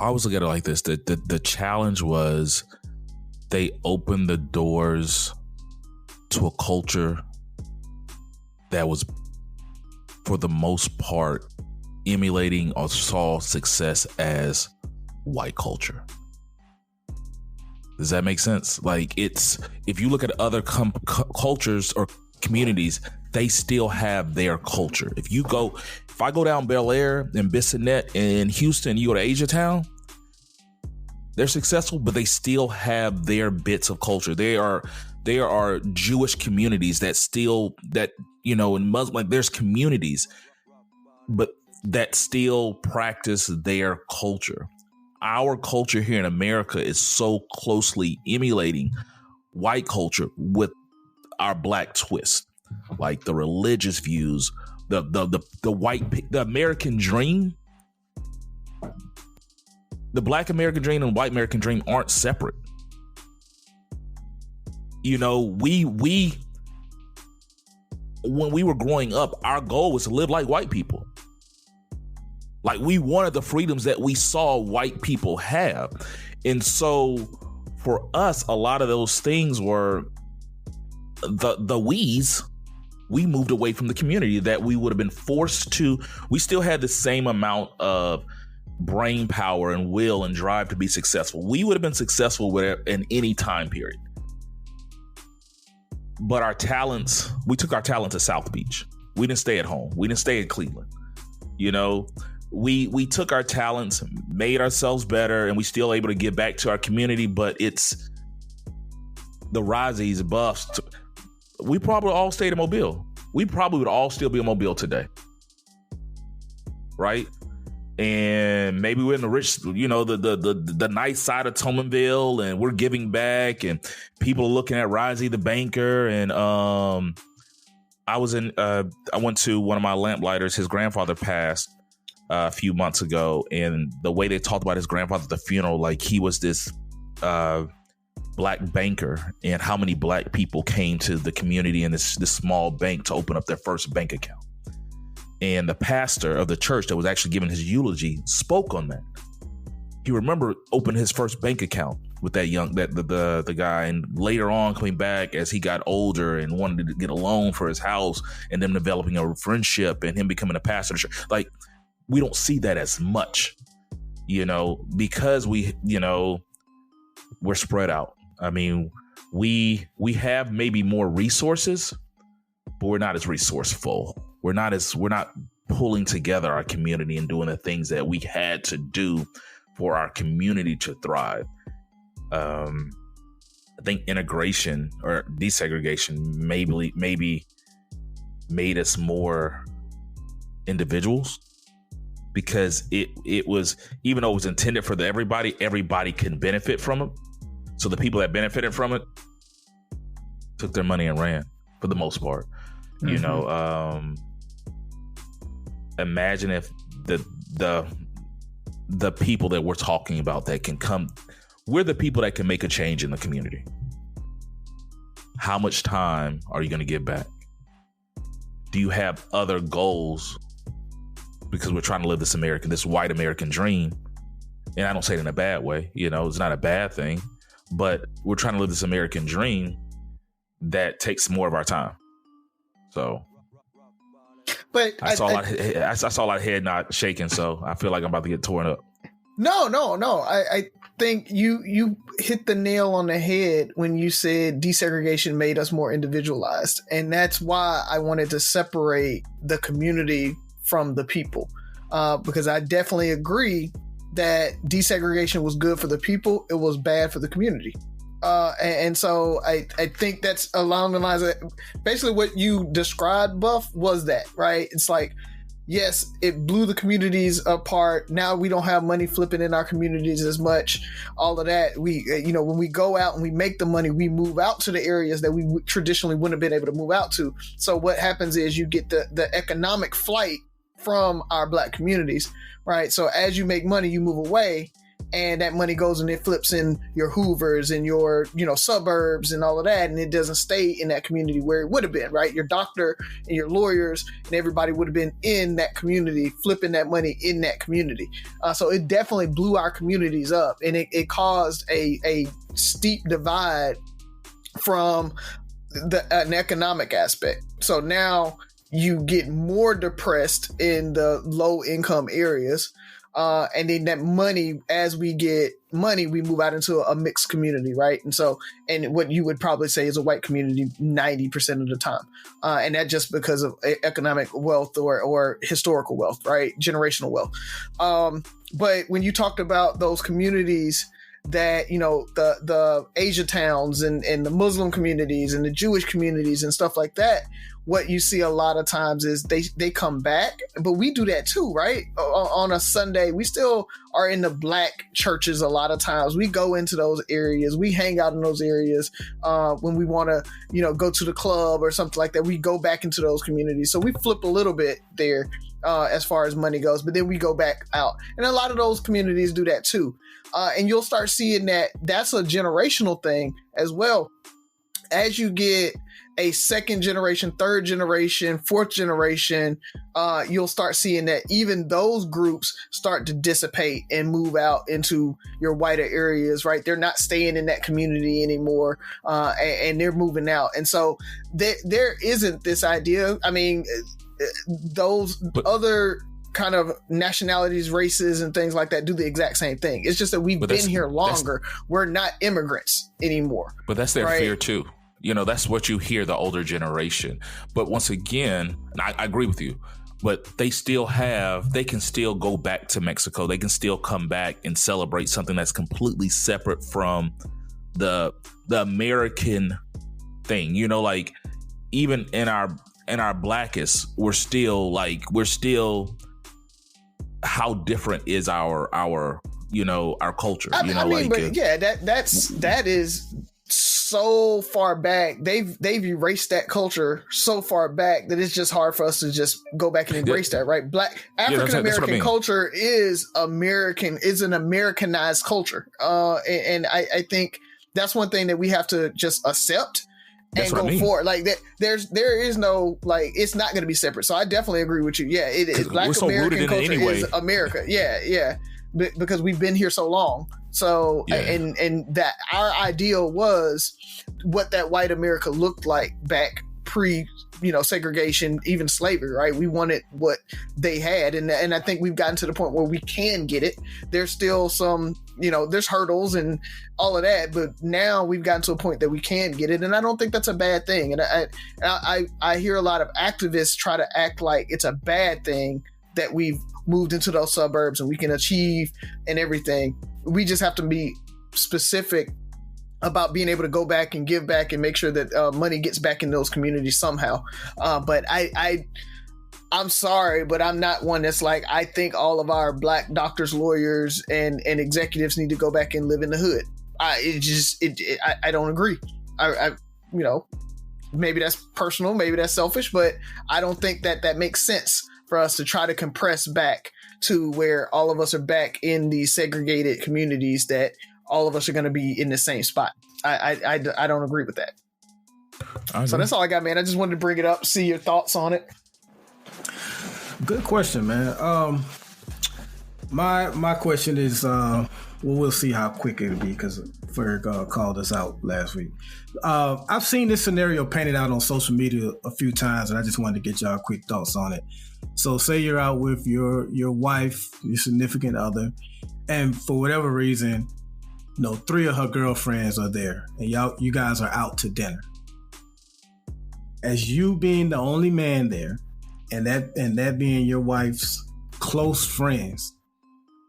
I always look at it like this. The challenge was they opened the doors to a culture that was, for the most part, emulating or saw success as white culture. Does that make sense? Like, it's, if you look at other cultures or communities, they still have their culture. If I go down Bel Air and Bissonnette in Houston, you go to Asia Town, they're successful, but they still have their bits of culture. There are Jewish communities that you know, in Muslim, like, there's communities, but that still practice their culture. Our culture here in America is so closely emulating white culture with our black twist, like the religious views, the American dream. The black American dream and white American dream aren't separate. You know, we when we were growing up, our goal was to live like white people. Like, we wanted the freedoms that we saw white people have. And so for us, a lot of those things were we moved away from the community that we would have been forced to. We still had the same amount of brain power and will and drive to be successful. We would have been successful with it in any time period. But we took our talent to South Beach. We didn't stay at home. We didn't stay in Cleveland. You know, we took our talents, made ourselves better, and we still able to give back to our community. But it's the Razzies, Buffs. We probably all stayed in Mobile. We probably would all still be in Mobile today. Right? And maybe we're in the rich, you know, the nice side of Tomanville, and we're giving back, and people are looking at Razi the banker. And I went to one of my lamplighters. His grandfather passed a few months ago, and the way they talked about his grandfather at the funeral, like he was this black banker, and how many black people came to the community in this small bank to open up their first bank account. And the pastor of the church that was actually giving his eulogy spoke on that. He remembered opening his first bank account with the guy, and later on coming back as he got older and wanted to get a loan for his house, and them developing a friendship and him becoming a pastor. Like, we don't see that as much, you know, because we're spread out. I mean, we have maybe more resources, but we're not as resourceful. We're not pulling together our community and doing the things that we had to do for our community to thrive. I think integration or desegregation maybe made us more individuals, because it was, even though it was intended for everybody can benefit from it. So the people that benefited from it took their money and ran, for the most part. Mm-hmm. You know, imagine if the people that we're talking about that can come, we're the people that can make a change in the community. How much time are you going to give back? Do you have other goals? Because we're trying to live this white American dream. And I don't say it in a bad way, you know, it's not a bad thing, but we're trying to live this American dream that takes more of our time. So, but I saw a lot of head nod shaking, so I feel like I'm about to get torn up. No. I think you hit the nail on the head when you said desegregation made us more individualized. And that's why I wanted to separate the community from the people. Because I definitely agree that desegregation was good for the people. It was bad for the community. And so I think that's along the lines of basically what you described, Buff, was that, right? It's like yes, it blew the communities apart. Now we don't have money flipping in our communities as much. All of that, we, when we go out and we make the money, we move out to the areas that we traditionally wouldn't have been able to move out to. So what happens is you get the economic flight from our Black communities, right? So as you make money, you move away, and that money goes and it flips in your Hoovers and your, suburbs and all of that. And it doesn't stay in that community where it would have been, right? Your doctor and your lawyers and everybody would have been in that community, flipping that money in that community. So it definitely blew our communities up, and it caused a steep divide from an economic aspect. So now you get more depressed in the low income areas. And then that money, as we get money, we move out into a mixed community, right? And so, and what you would probably say is a white community 90% of the time. And that just because of economic wealth or historical wealth, right? Generational wealth. But when you talked about those communities that, the Asia towns and the Muslim communities and the Jewish communities and stuff like that, what you see a lot of times is they come back, but we do that too, right? On a Sunday, we still are in the Black churches a lot of times. We go into those areas, we hang out in those areas. When we want to, go to the club or something like that, we go back into those communities. So we flip a little bit there as far as money goes, but then we go back out. And a lot of those communities do that too. And you'll start seeing that that's a generational thing as well. As you get a second generation, third generation, fourth generation, you'll start seeing that even those groups start to dissipate and move out into your whiter areas, right? They're not staying in that community anymore, and they're moving out. And so there isn't this idea. I mean, other kind of nationalities, races, and things like that do the exact same thing. It's just that we've been here longer. We're not immigrants anymore. But that's their fear too. That's what you hear, the older generation. But once again, I agree with you, but they can still go back to Mexico. They can still come back and celebrate something that's completely separate from the American thing. Like even in our Blackest, we're still how different is our culture. That is so far back. They've erased that culture so far back that it's just hard for us to just go back and embrace that, right? Black African American culture is an Americanized culture, and I think that's one thing that we have to just accept and go forward. Like that, there is no, like, it's not going to be separate. So I definitely agree with you. Yeah, it is. Black American culture is America. Yeah, because we've been here so long. So and that our ideal was what that white America looked like back pre segregation, even slavery, right? We wanted what they had, and I think we've gotten to the point where we can get it. There's still some, there's hurdles and all of that, but now we've gotten to a point that we can get it, and I don't think that's a bad thing. And I hear a lot of activists try to act like it's a bad thing that we've moved into those suburbs and we can achieve and everything. We just have to be specific about being able to go back and give back and make sure that money gets back in those communities somehow. But I'm sorry, but I'm not one that's like, I think all of our Black doctors, lawyers, and executives need to go back and live in the hood. I don't agree. Maybe that's personal, maybe that's selfish, but I don't think that makes sense for us to try to compress back to where all of us are back in these segregated communities that all of us are going to be in the same spot. I don't agree with that. So that's all I got, man. I just wanted to bring it up, see your thoughts on it. Good question, man. My question is, we'll see how quick it'll be because Ferg called us out last week. I've seen this scenario painted out on social media a few times, and I just wanted to get y'all quick thoughts on it. So say you're out with your wife, your significant other, and for whatever reason, 3 of her girlfriends are there, and you guys are out to dinner. As you being the only man there, and that being your wife's close friends,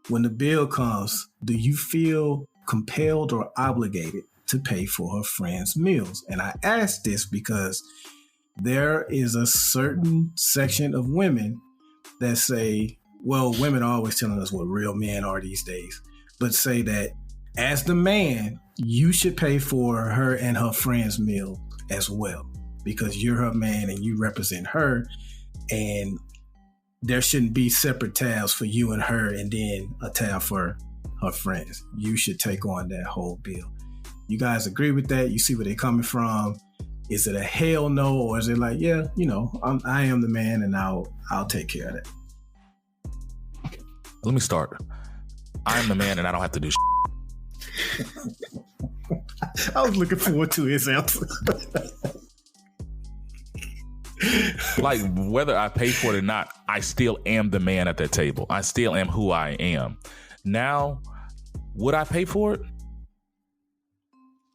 when the bill comes, do you feel compelled or obligated to pay for her friends' meals? And I ask this because there is a certain section of women that say, well, women are always telling us what real men are these days, but say that as the man, you should pay for her and her friend's meal as well, because you're her man and you represent her, and there shouldn't be separate tabs for you and her and then a tab for her friends. You should take on that whole bill. You guys agree with that? You see where they're coming from? Is it a hell no, or is it like, yeah, I am the man and I'll take care of that? Let me start. I'm the man and I don't have to do I was looking forward to his answer. Like, whether I pay for it or not, I still am the man at that table. I still am who I am. Now, would I pay for it?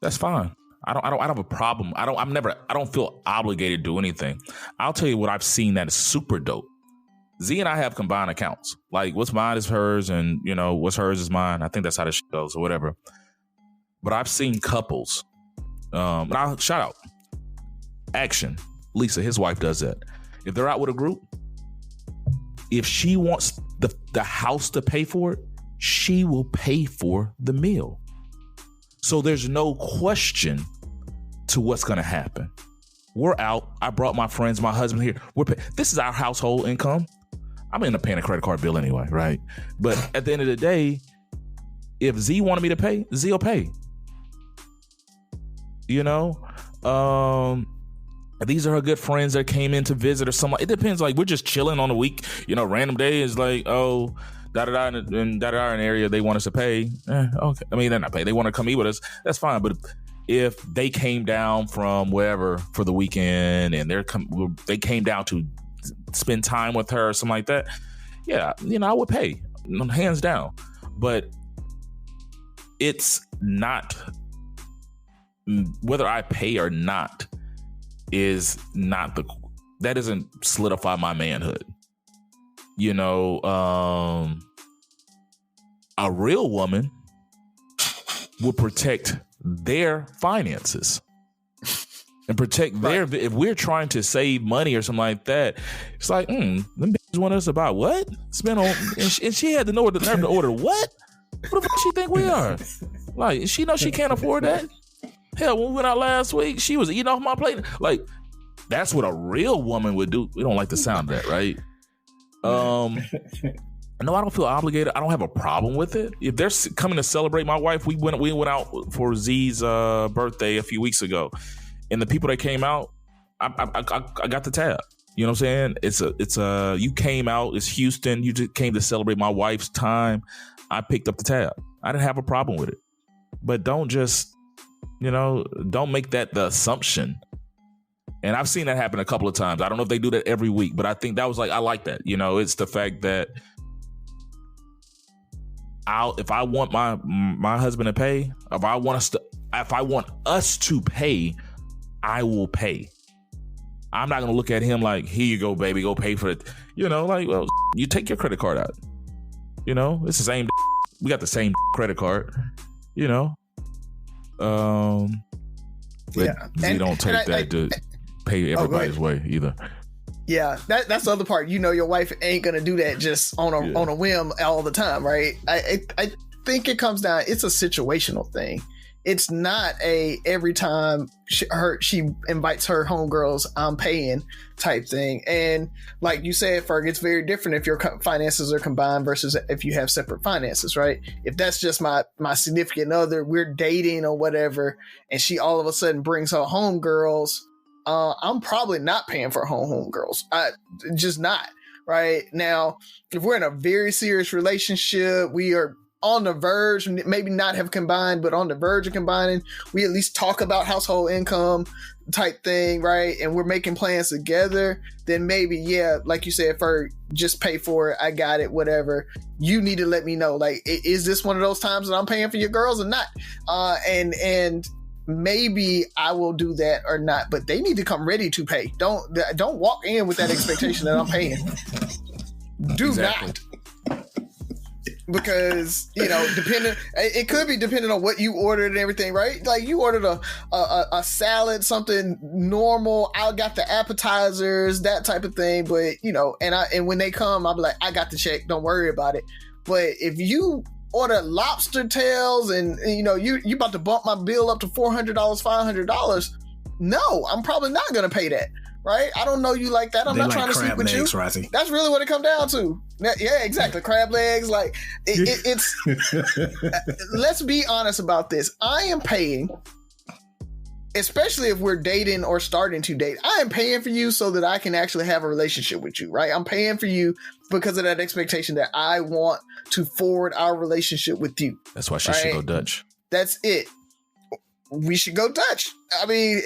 That's fine. I don't have a problem. I don't feel obligated to do anything. I'll tell you what I've seen that is super dope. Z and I have combined accounts. Like, what's mine is hers, and what's hers is mine. I think that's how this shit goes or whatever. But I've seen couples, and I'll shout out Action. Lisa, his wife, does that. If they're out with a group, if she wants the house to pay for it, she will pay for the meal. So there's no question to what's going to happen. We're out. I brought my friends, my husband here. This is our household income. I'm in a paying a credit card bill anyway, right? But at the end of the day, if Z wanted me to pay, Z will pay. These are her good friends that came in to visit or something. It depends. Like, we're just chilling on a week. Random day is like, oh, da-da-da, and da-da-da, an area they want us to pay. Okay. I mean, they're not paying. They want to come eat with us. That's fine. But if they came down from wherever for the weekend and they came down to spend time with her or something like that, yeah, I would pay, hands down. But it's not, whether I pay or not is not that doesn't solidify my manhood. A real woman will protect their finances and protect their, if we're trying to save money or something like that, it's like, them bitches want us about what? Spend on, and she had the nerve to order what? What the fuck she think we are? Like, she knows she can't afford that? Hell, when we went out last week, she was eating off my plate. Like, that's what a real woman would do. We don't like the sound of that, right? No, I don't feel obligated. I don't have a problem with it. If they're coming to celebrate my wife, we went out for Z's birthday a few weeks ago, and the people that came out, I got the tab. You know what I'm saying? It's you came out. It's Houston. You just came to celebrate my wife's time. I picked up the tab. I didn't have a problem with it. But don't just, don't make that the assumption. And I've seen that happen a couple of times. I don't know if they do that every week, but I think that was I like that. It's the fact that if I want my husband to pay, if I want us to pay, I will pay. I'm not gonna look at him like, here you go, baby, go pay for it. Well, you take your credit card out. It's the same. We got the same credit card. But yeah, you don't take that to pay everybody's way either. Yeah, that's the other part. Your wife ain't gonna do that just on a whim all the time, right? I think it comes down. It's a situational thing. It's not a every time she invites her homegirls, I'm paying type thing. And like you said, Ferg, it's very different if your finances are combined versus if you have separate finances, right? If that's just my significant other, we're dating or whatever, and she all of a sudden brings her homegirls, I'm probably not paying for homegirls. Just not. Right now, if we're in a very serious relationship, we are on the verge, maybe not have combined, but on the verge of combining, we at least talk about household income type thing, right? And we're making plans together, then maybe, yeah, like you said, Ferg, just pay for it. I got it, whatever. You need to let me know, like, is this one of those times that I'm paying for your girls or not? And maybe I will do that or not, but they need to come ready to pay. Don't walk in with that expectation that I'm paying. Do exactly. not. because it could be depending on what you ordered and everything, right? Like you ordered a salad, something normal. I got the appetizers, that type of thing. But and when they come, I'll be like, I got the check. Don't worry about it. But if you order lobster tails and you about to bump my bill up to $400, $500, no, I'm probably not gonna pay that. Right? I don't know you like that. I'm not trying to sleep with you. Razi. That's really what it comes down to. Yeah, exactly. Crab legs. Like it's. Let's be honest about this. I am paying, especially if we're dating or starting to date. I am paying for you so that I can actually have a relationship with you. Right? I'm paying for you because of that expectation that I want to forward our relationship with you. That's why she should go Dutch. That's it. We should go Dutch. I mean,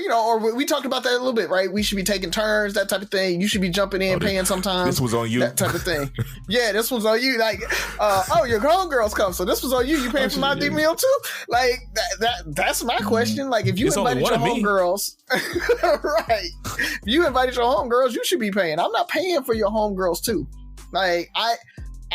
or we talked about that a little bit, right? We should be taking turns, that type of thing. You should be jumping in, paying sometimes. This was on you. That type of thing. Yeah, this one's on you. Like, your homegirls come, so this was on you. You paying for my meal too? Like, that's my question. Like, if you invited your homegirls, right? If you invited your homegirls, you should be paying. I'm not paying for your homegirls too. Like,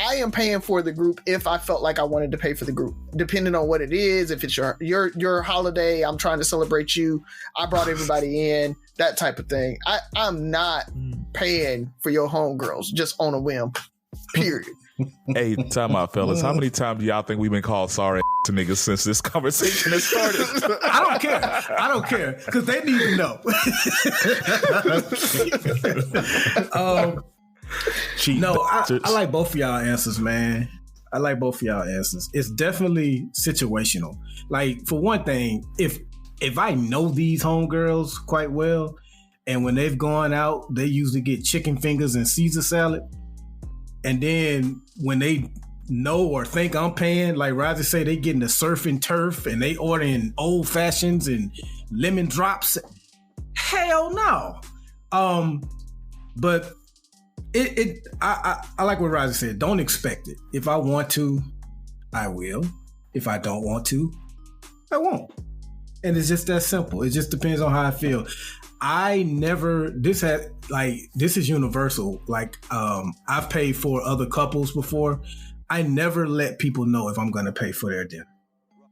I am paying for the group if I felt like I wanted to pay for the group, depending on what it is. If it's your holiday, I'm trying to celebrate you. I brought everybody in, that type of thing. I'm not paying for your homegirls just on a whim, period. Hey, time out, fellas. How many times do y'all think we've been called sorry to niggas since this conversation has started? I don't care, because they need to know. I like both of y'all answers, man. I like both of y'all answers. It's definitely situational. Like, for one thing, if I know these homegirls quite well, and when they've gone out, they usually get chicken fingers and Caesar salad. And then when they know or think I'm paying, like Razi say, they getting the surf and turf and they ordering old fashions and lemon drops. Hell no. But I like what Razi said. Don't expect it. If I want to, I will. If I don't want to, I won't. And it's just that simple. It just depends on how I feel. This is universal. Like, I've paid for other couples before. I never let people know if I'm going to pay for their dinner.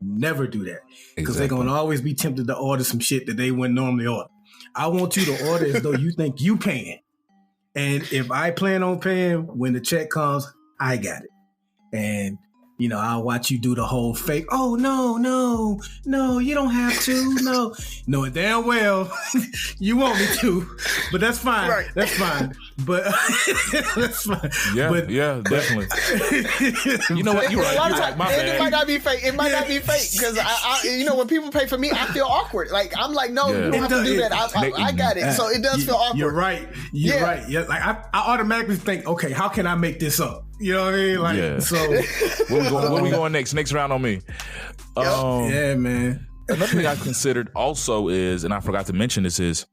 Never do that. Because they're going to always be tempted to order some shit that they wouldn't normally order. I want you to order as though you think you paying. And if I plan on paying, when the check comes, I got it. And, I'll watch you do the whole fake, oh, no, you don't have to, no. Knowing damn well you want me to, but that's fine. Right. That's fine. But that's fine. Yeah, definitely. You know what? You're right. My bad. It might not be fake. Because when people pay for me, I feel awkward. Like, I'm like, no, you don't have to do that. I got it. So it does feel awkward. You're right. Yeah. Like, I automatically think, okay, how can I make this up? You know what I mean? Like, so where we going next? Next round on me. Yeah, man. Another thing I considered also is, and I forgot to mention this, is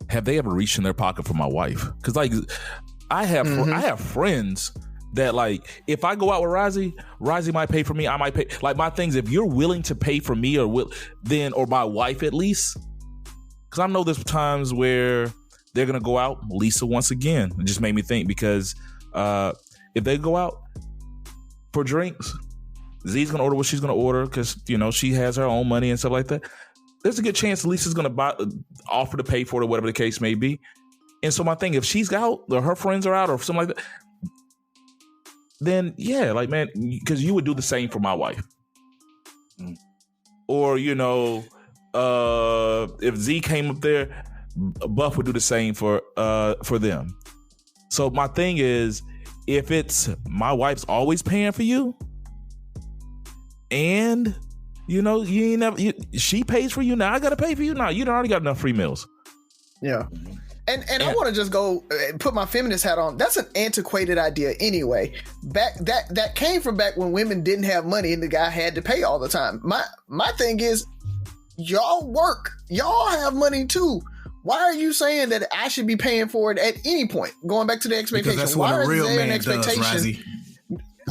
have they ever reached in their pocket for my wife? Because like I have friends that, like, if I go out with Razi might pay for me. I might pay. Like, my things, if you're willing to pay for me or my wife at least, because I know there's times where they're gonna go out. Lisa, once again, it just made me think, because if they go out for drinks, Z's gonna order what she's gonna order because she has her own money and stuff like that. There's a good chance Lisa's gonna offer to pay for it or whatever the case may be. And so my thing, if she's out or her friends are out or something like that, then yeah, like, man, because you would do the same for my wife. Or if Z came up there, Buff would do the same for them. So my thing is, if it's my wife's always paying for you, and she pays for you, now I gotta pay for you. Now you already got enough free meals. Yeah. And I want to just go put my feminist hat on. That's an antiquated idea anyway. That came from back when women didn't have money and the guy had to pay all the time. My thing is, y'all work. Y'all have money too. Why are you saying that I should be paying for it at any point? Going back to the expectation. Because that's what a real man does, Razi.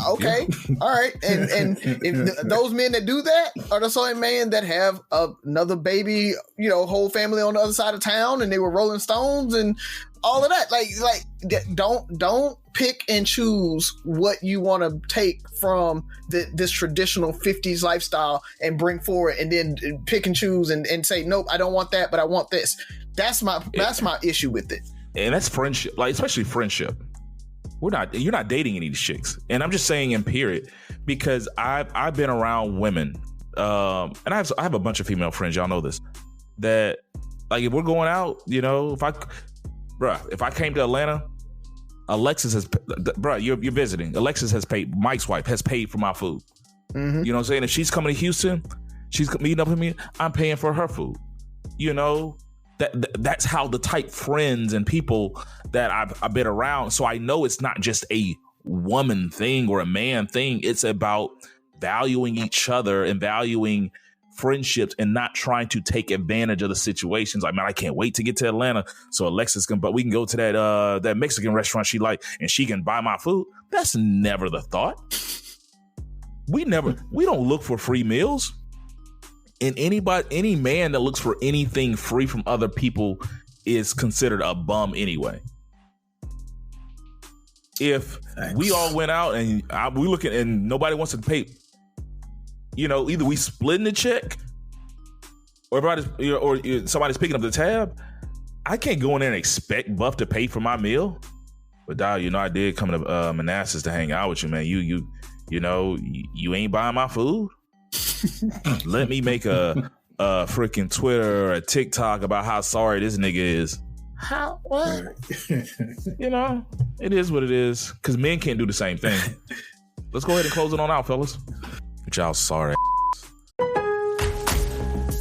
Okay, all right, and if those men that do that are the same men that have another baby, whole family on the other side of town, and they were Rolling Stones and all of that. Like don't pick and choose what you want to take from this traditional 50s lifestyle and bring forward, and then pick and choose and say, nope, I don't want that, but I want this. That's my issue with it. And that's friendship, like especially friendship. You're not dating any of these chicks. And I'm just saying in period, because I've been around women, and I have a bunch of female friends, y'all know this, that like if we're going out, if I came to Atlanta, Alexis has, you're visiting. Alexis has paid, Mike's wife has paid for my food. Mm-hmm. You know what I'm saying? If she's coming to Houston, she's meeting up with me, I'm paying for her food. That's how the type friends and people that I've been around. So I know it's not just a woman thing or a man thing. It's about valuing each other and valuing friendships and not trying to take advantage of the situations. Like, man, I can't wait to get to Atlanta so Alexis but we can go to that Mexican restaurant she like and she can buy my food. That's never the thought. We don't look for free meals. And any man that looks for anything free from other people is considered a bum anyway. If we all went out and we looking and nobody wants to pay, either we splitting the check or somebody's picking up the tab. I can't go in there and expect Buff to pay for my meal. But dog, I did come to Manassas to hang out with you, man. You ain't buying my food. Let me make a freaking Twitter or a TikTok about how sorry this nigga is. How? What? It is what it is. Because men can't do the same thing. Let's go ahead and close it on out, fellas. But y'all sorry.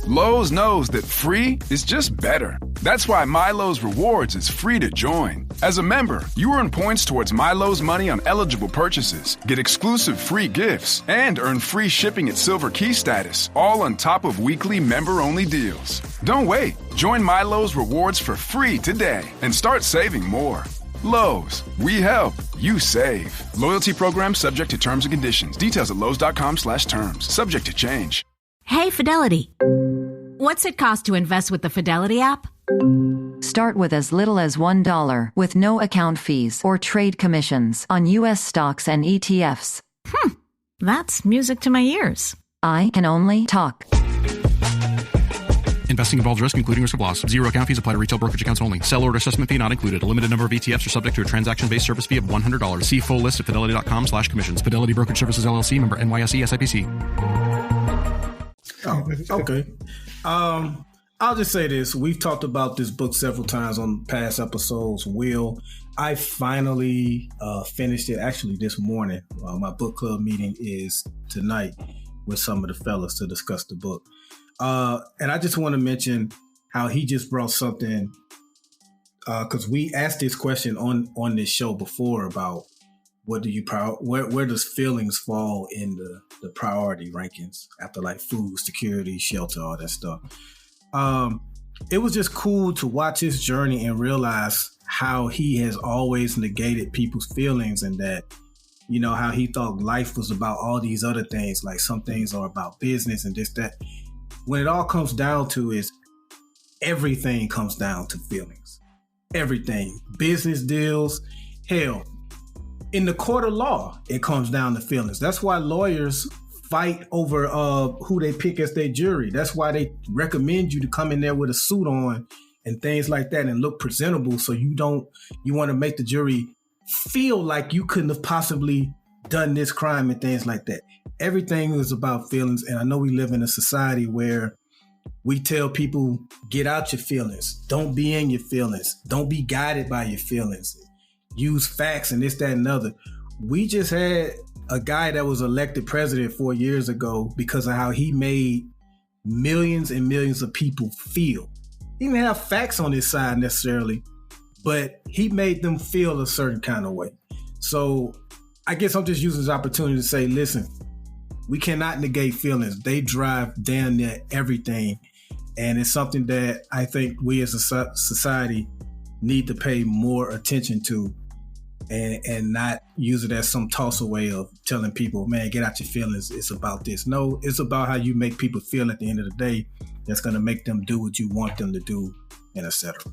Lowe's knows that free is just better. That's why MyLowe's Rewards is free to join. As a member, you earn points towards MyLowe's money on eligible purchases, get exclusive free gifts, and earn free shipping at Silver Key status, all on top of weekly member-only deals. Don't wait. Join MyLowe's Rewards for free today and start saving more. Lowe's, we help, you save. Loyalty program subject to terms and conditions. Details at lowes.com/terms. Subject to change. Hey, Fidelity. What's it cost to invest with the Fidelity app? Start with as little as $1 with no account fees or trade commissions on U.S. stocks and ETFs. That's music to my ears. I can only talk. Investing involves risk, including risk of loss. Zero account fees apply to retail brokerage accounts only. Sell order assessment fee not included. A limited number of ETFs are subject to a transaction-based service fee of $100. See full list at fidelity.com/commissions. Fidelity Brokerage Services, LLC, member NYSE, SIPC. Oh, okay. I'll just say this. We've talked about this book several times on past episodes. I finally finished it actually this morning. My book club meeting is tonight with some of the fellas to discuss the book. And I just want to mention how he just brought something, because we asked this question on this show before about what do you where does feelings fall in the priority rankings after like food, security, shelter, all that stuff. It was just cool to watch his journey and realize how he has always negated people's feelings, and that, how he thought life was about all these other things, like some things are about business and this, that. When it all comes down to is everything comes down to feelings. Everything. Business deals, hell, in the court of law, it comes down to feelings. That's why lawyers fight over who they pick as their jury. That's why they recommend you to come in there with a suit on and things like that and look presentable, so you want to make the jury feel like you couldn't have possibly done this crime and things like that. Everything is about feelings. And I know we live in a society where we tell people, get out your feelings. Don't be in your feelings. Don't be guided by your feelings. Use facts and this, that, and other. We just had a guy that was elected president 4 years ago because of how he made millions and millions of people feel. He didn't have facts on his side necessarily, but he made them feel a certain kind of way. So I guess I'm just using this opportunity to say, listen, we cannot negate feelings. They drive damn near everything. And it's something that I think we as a society need to pay more attention to. and not use it as some toss away of telling people, man, get out your feelings. It's about this. No, it's about how you make people feel at the end of the day. That's going to make them do what you want them to do, and etc.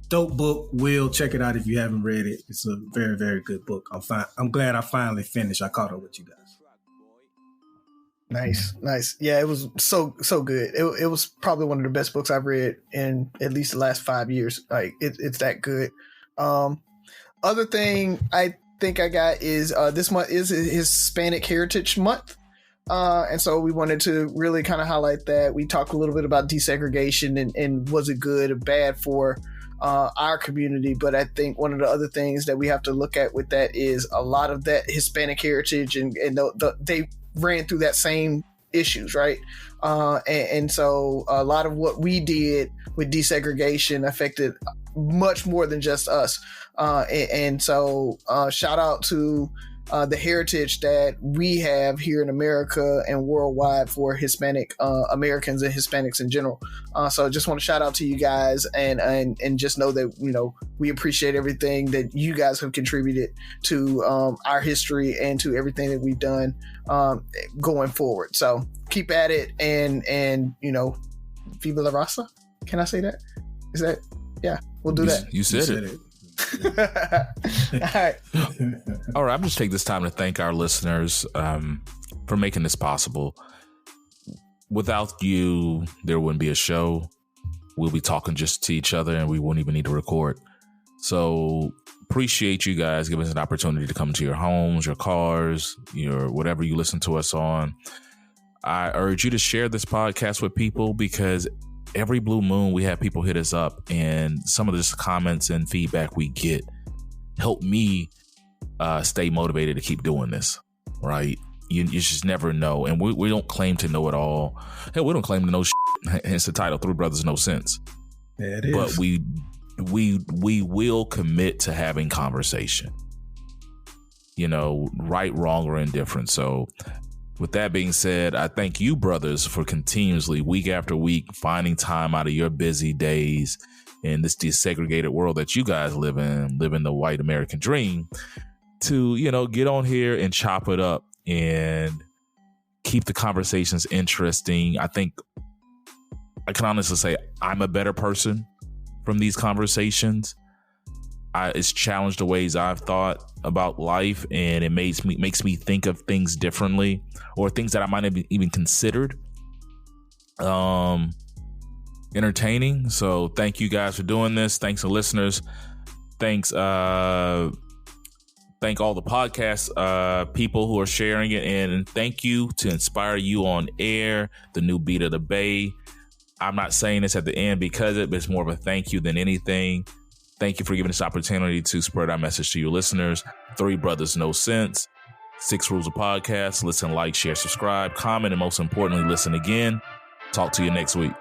Dope book. Will, check it out if you haven't read it. It's a very, very good book. I'm glad I finally finished. I caught up with you guys. Nice. Yeah, it was so good. It was probably one of the best books I've read in at least the last 5 years. Like it's that good. Other thing I think I got is this month is Hispanic Heritage Month. And so we wanted to really kind of highlight that. We talked a little bit about desegregation and was it good or bad for our community. But I think one of the other things that we have to look at with that is a lot of that Hispanic heritage and they ran through that same issues, right? And so a lot of what we did with desegregation affected much more than just us. And so shout out to the heritage that we have here in America and worldwide for Hispanic Americans and Hispanics in general. So I just want to shout out to you guys and just know that, you know, we appreciate everything that you guys have contributed to our history and to everything that we've done going forward. So keep at it and you know, Viva la Raza. Can I say that? Is that? Yeah, we'll do that. You said it. All right. I'm just take this time to thank our listeners for making this possible. Without you, there wouldn't be a show. We'll be talking just to each other and we wouldn't even need to record. So appreciate you guys giving us an opportunity to come to your homes, your cars, your whatever you listen to us on. I urge you to share this podcast with people because every blue moon we have people hit us up and some of the comments and feedback we get help me stay motivated to keep doing this, right? You just never know. And we don't claim to know it all. Hell, we don't claim to know shit. Hence the title, Three Brothers No Sense. Yeah, it is. But we will commit to having conversation, you know, right, wrong, or indifferent. So with that being said, I thank you, brothers, for continuously, week after week, finding time out of your busy days in this desegregated world that you guys live in the white American dream, to, you know, get on here and chop it up and keep the conversations interesting. I think I can honestly say I'm a better person from these conversations. It's challenged the ways I've thought about life, and it makes me think of things differently, or things that I might have even considered entertaining. So thank you guys for doing this. Thanks to listeners. Thanks. Thank all the podcast people who are sharing it, and thank you to Inspire You on Air, the new beat of the Bay. I'm not saying this at the end because but it's more of a thank you than anything. Thank you for giving this opportunity to spread our message to your listeners. Three Brothers No Sense. 6 Rules of Podcast. Listen, like, share, subscribe, comment, and most importantly, listen again. Talk to you next week.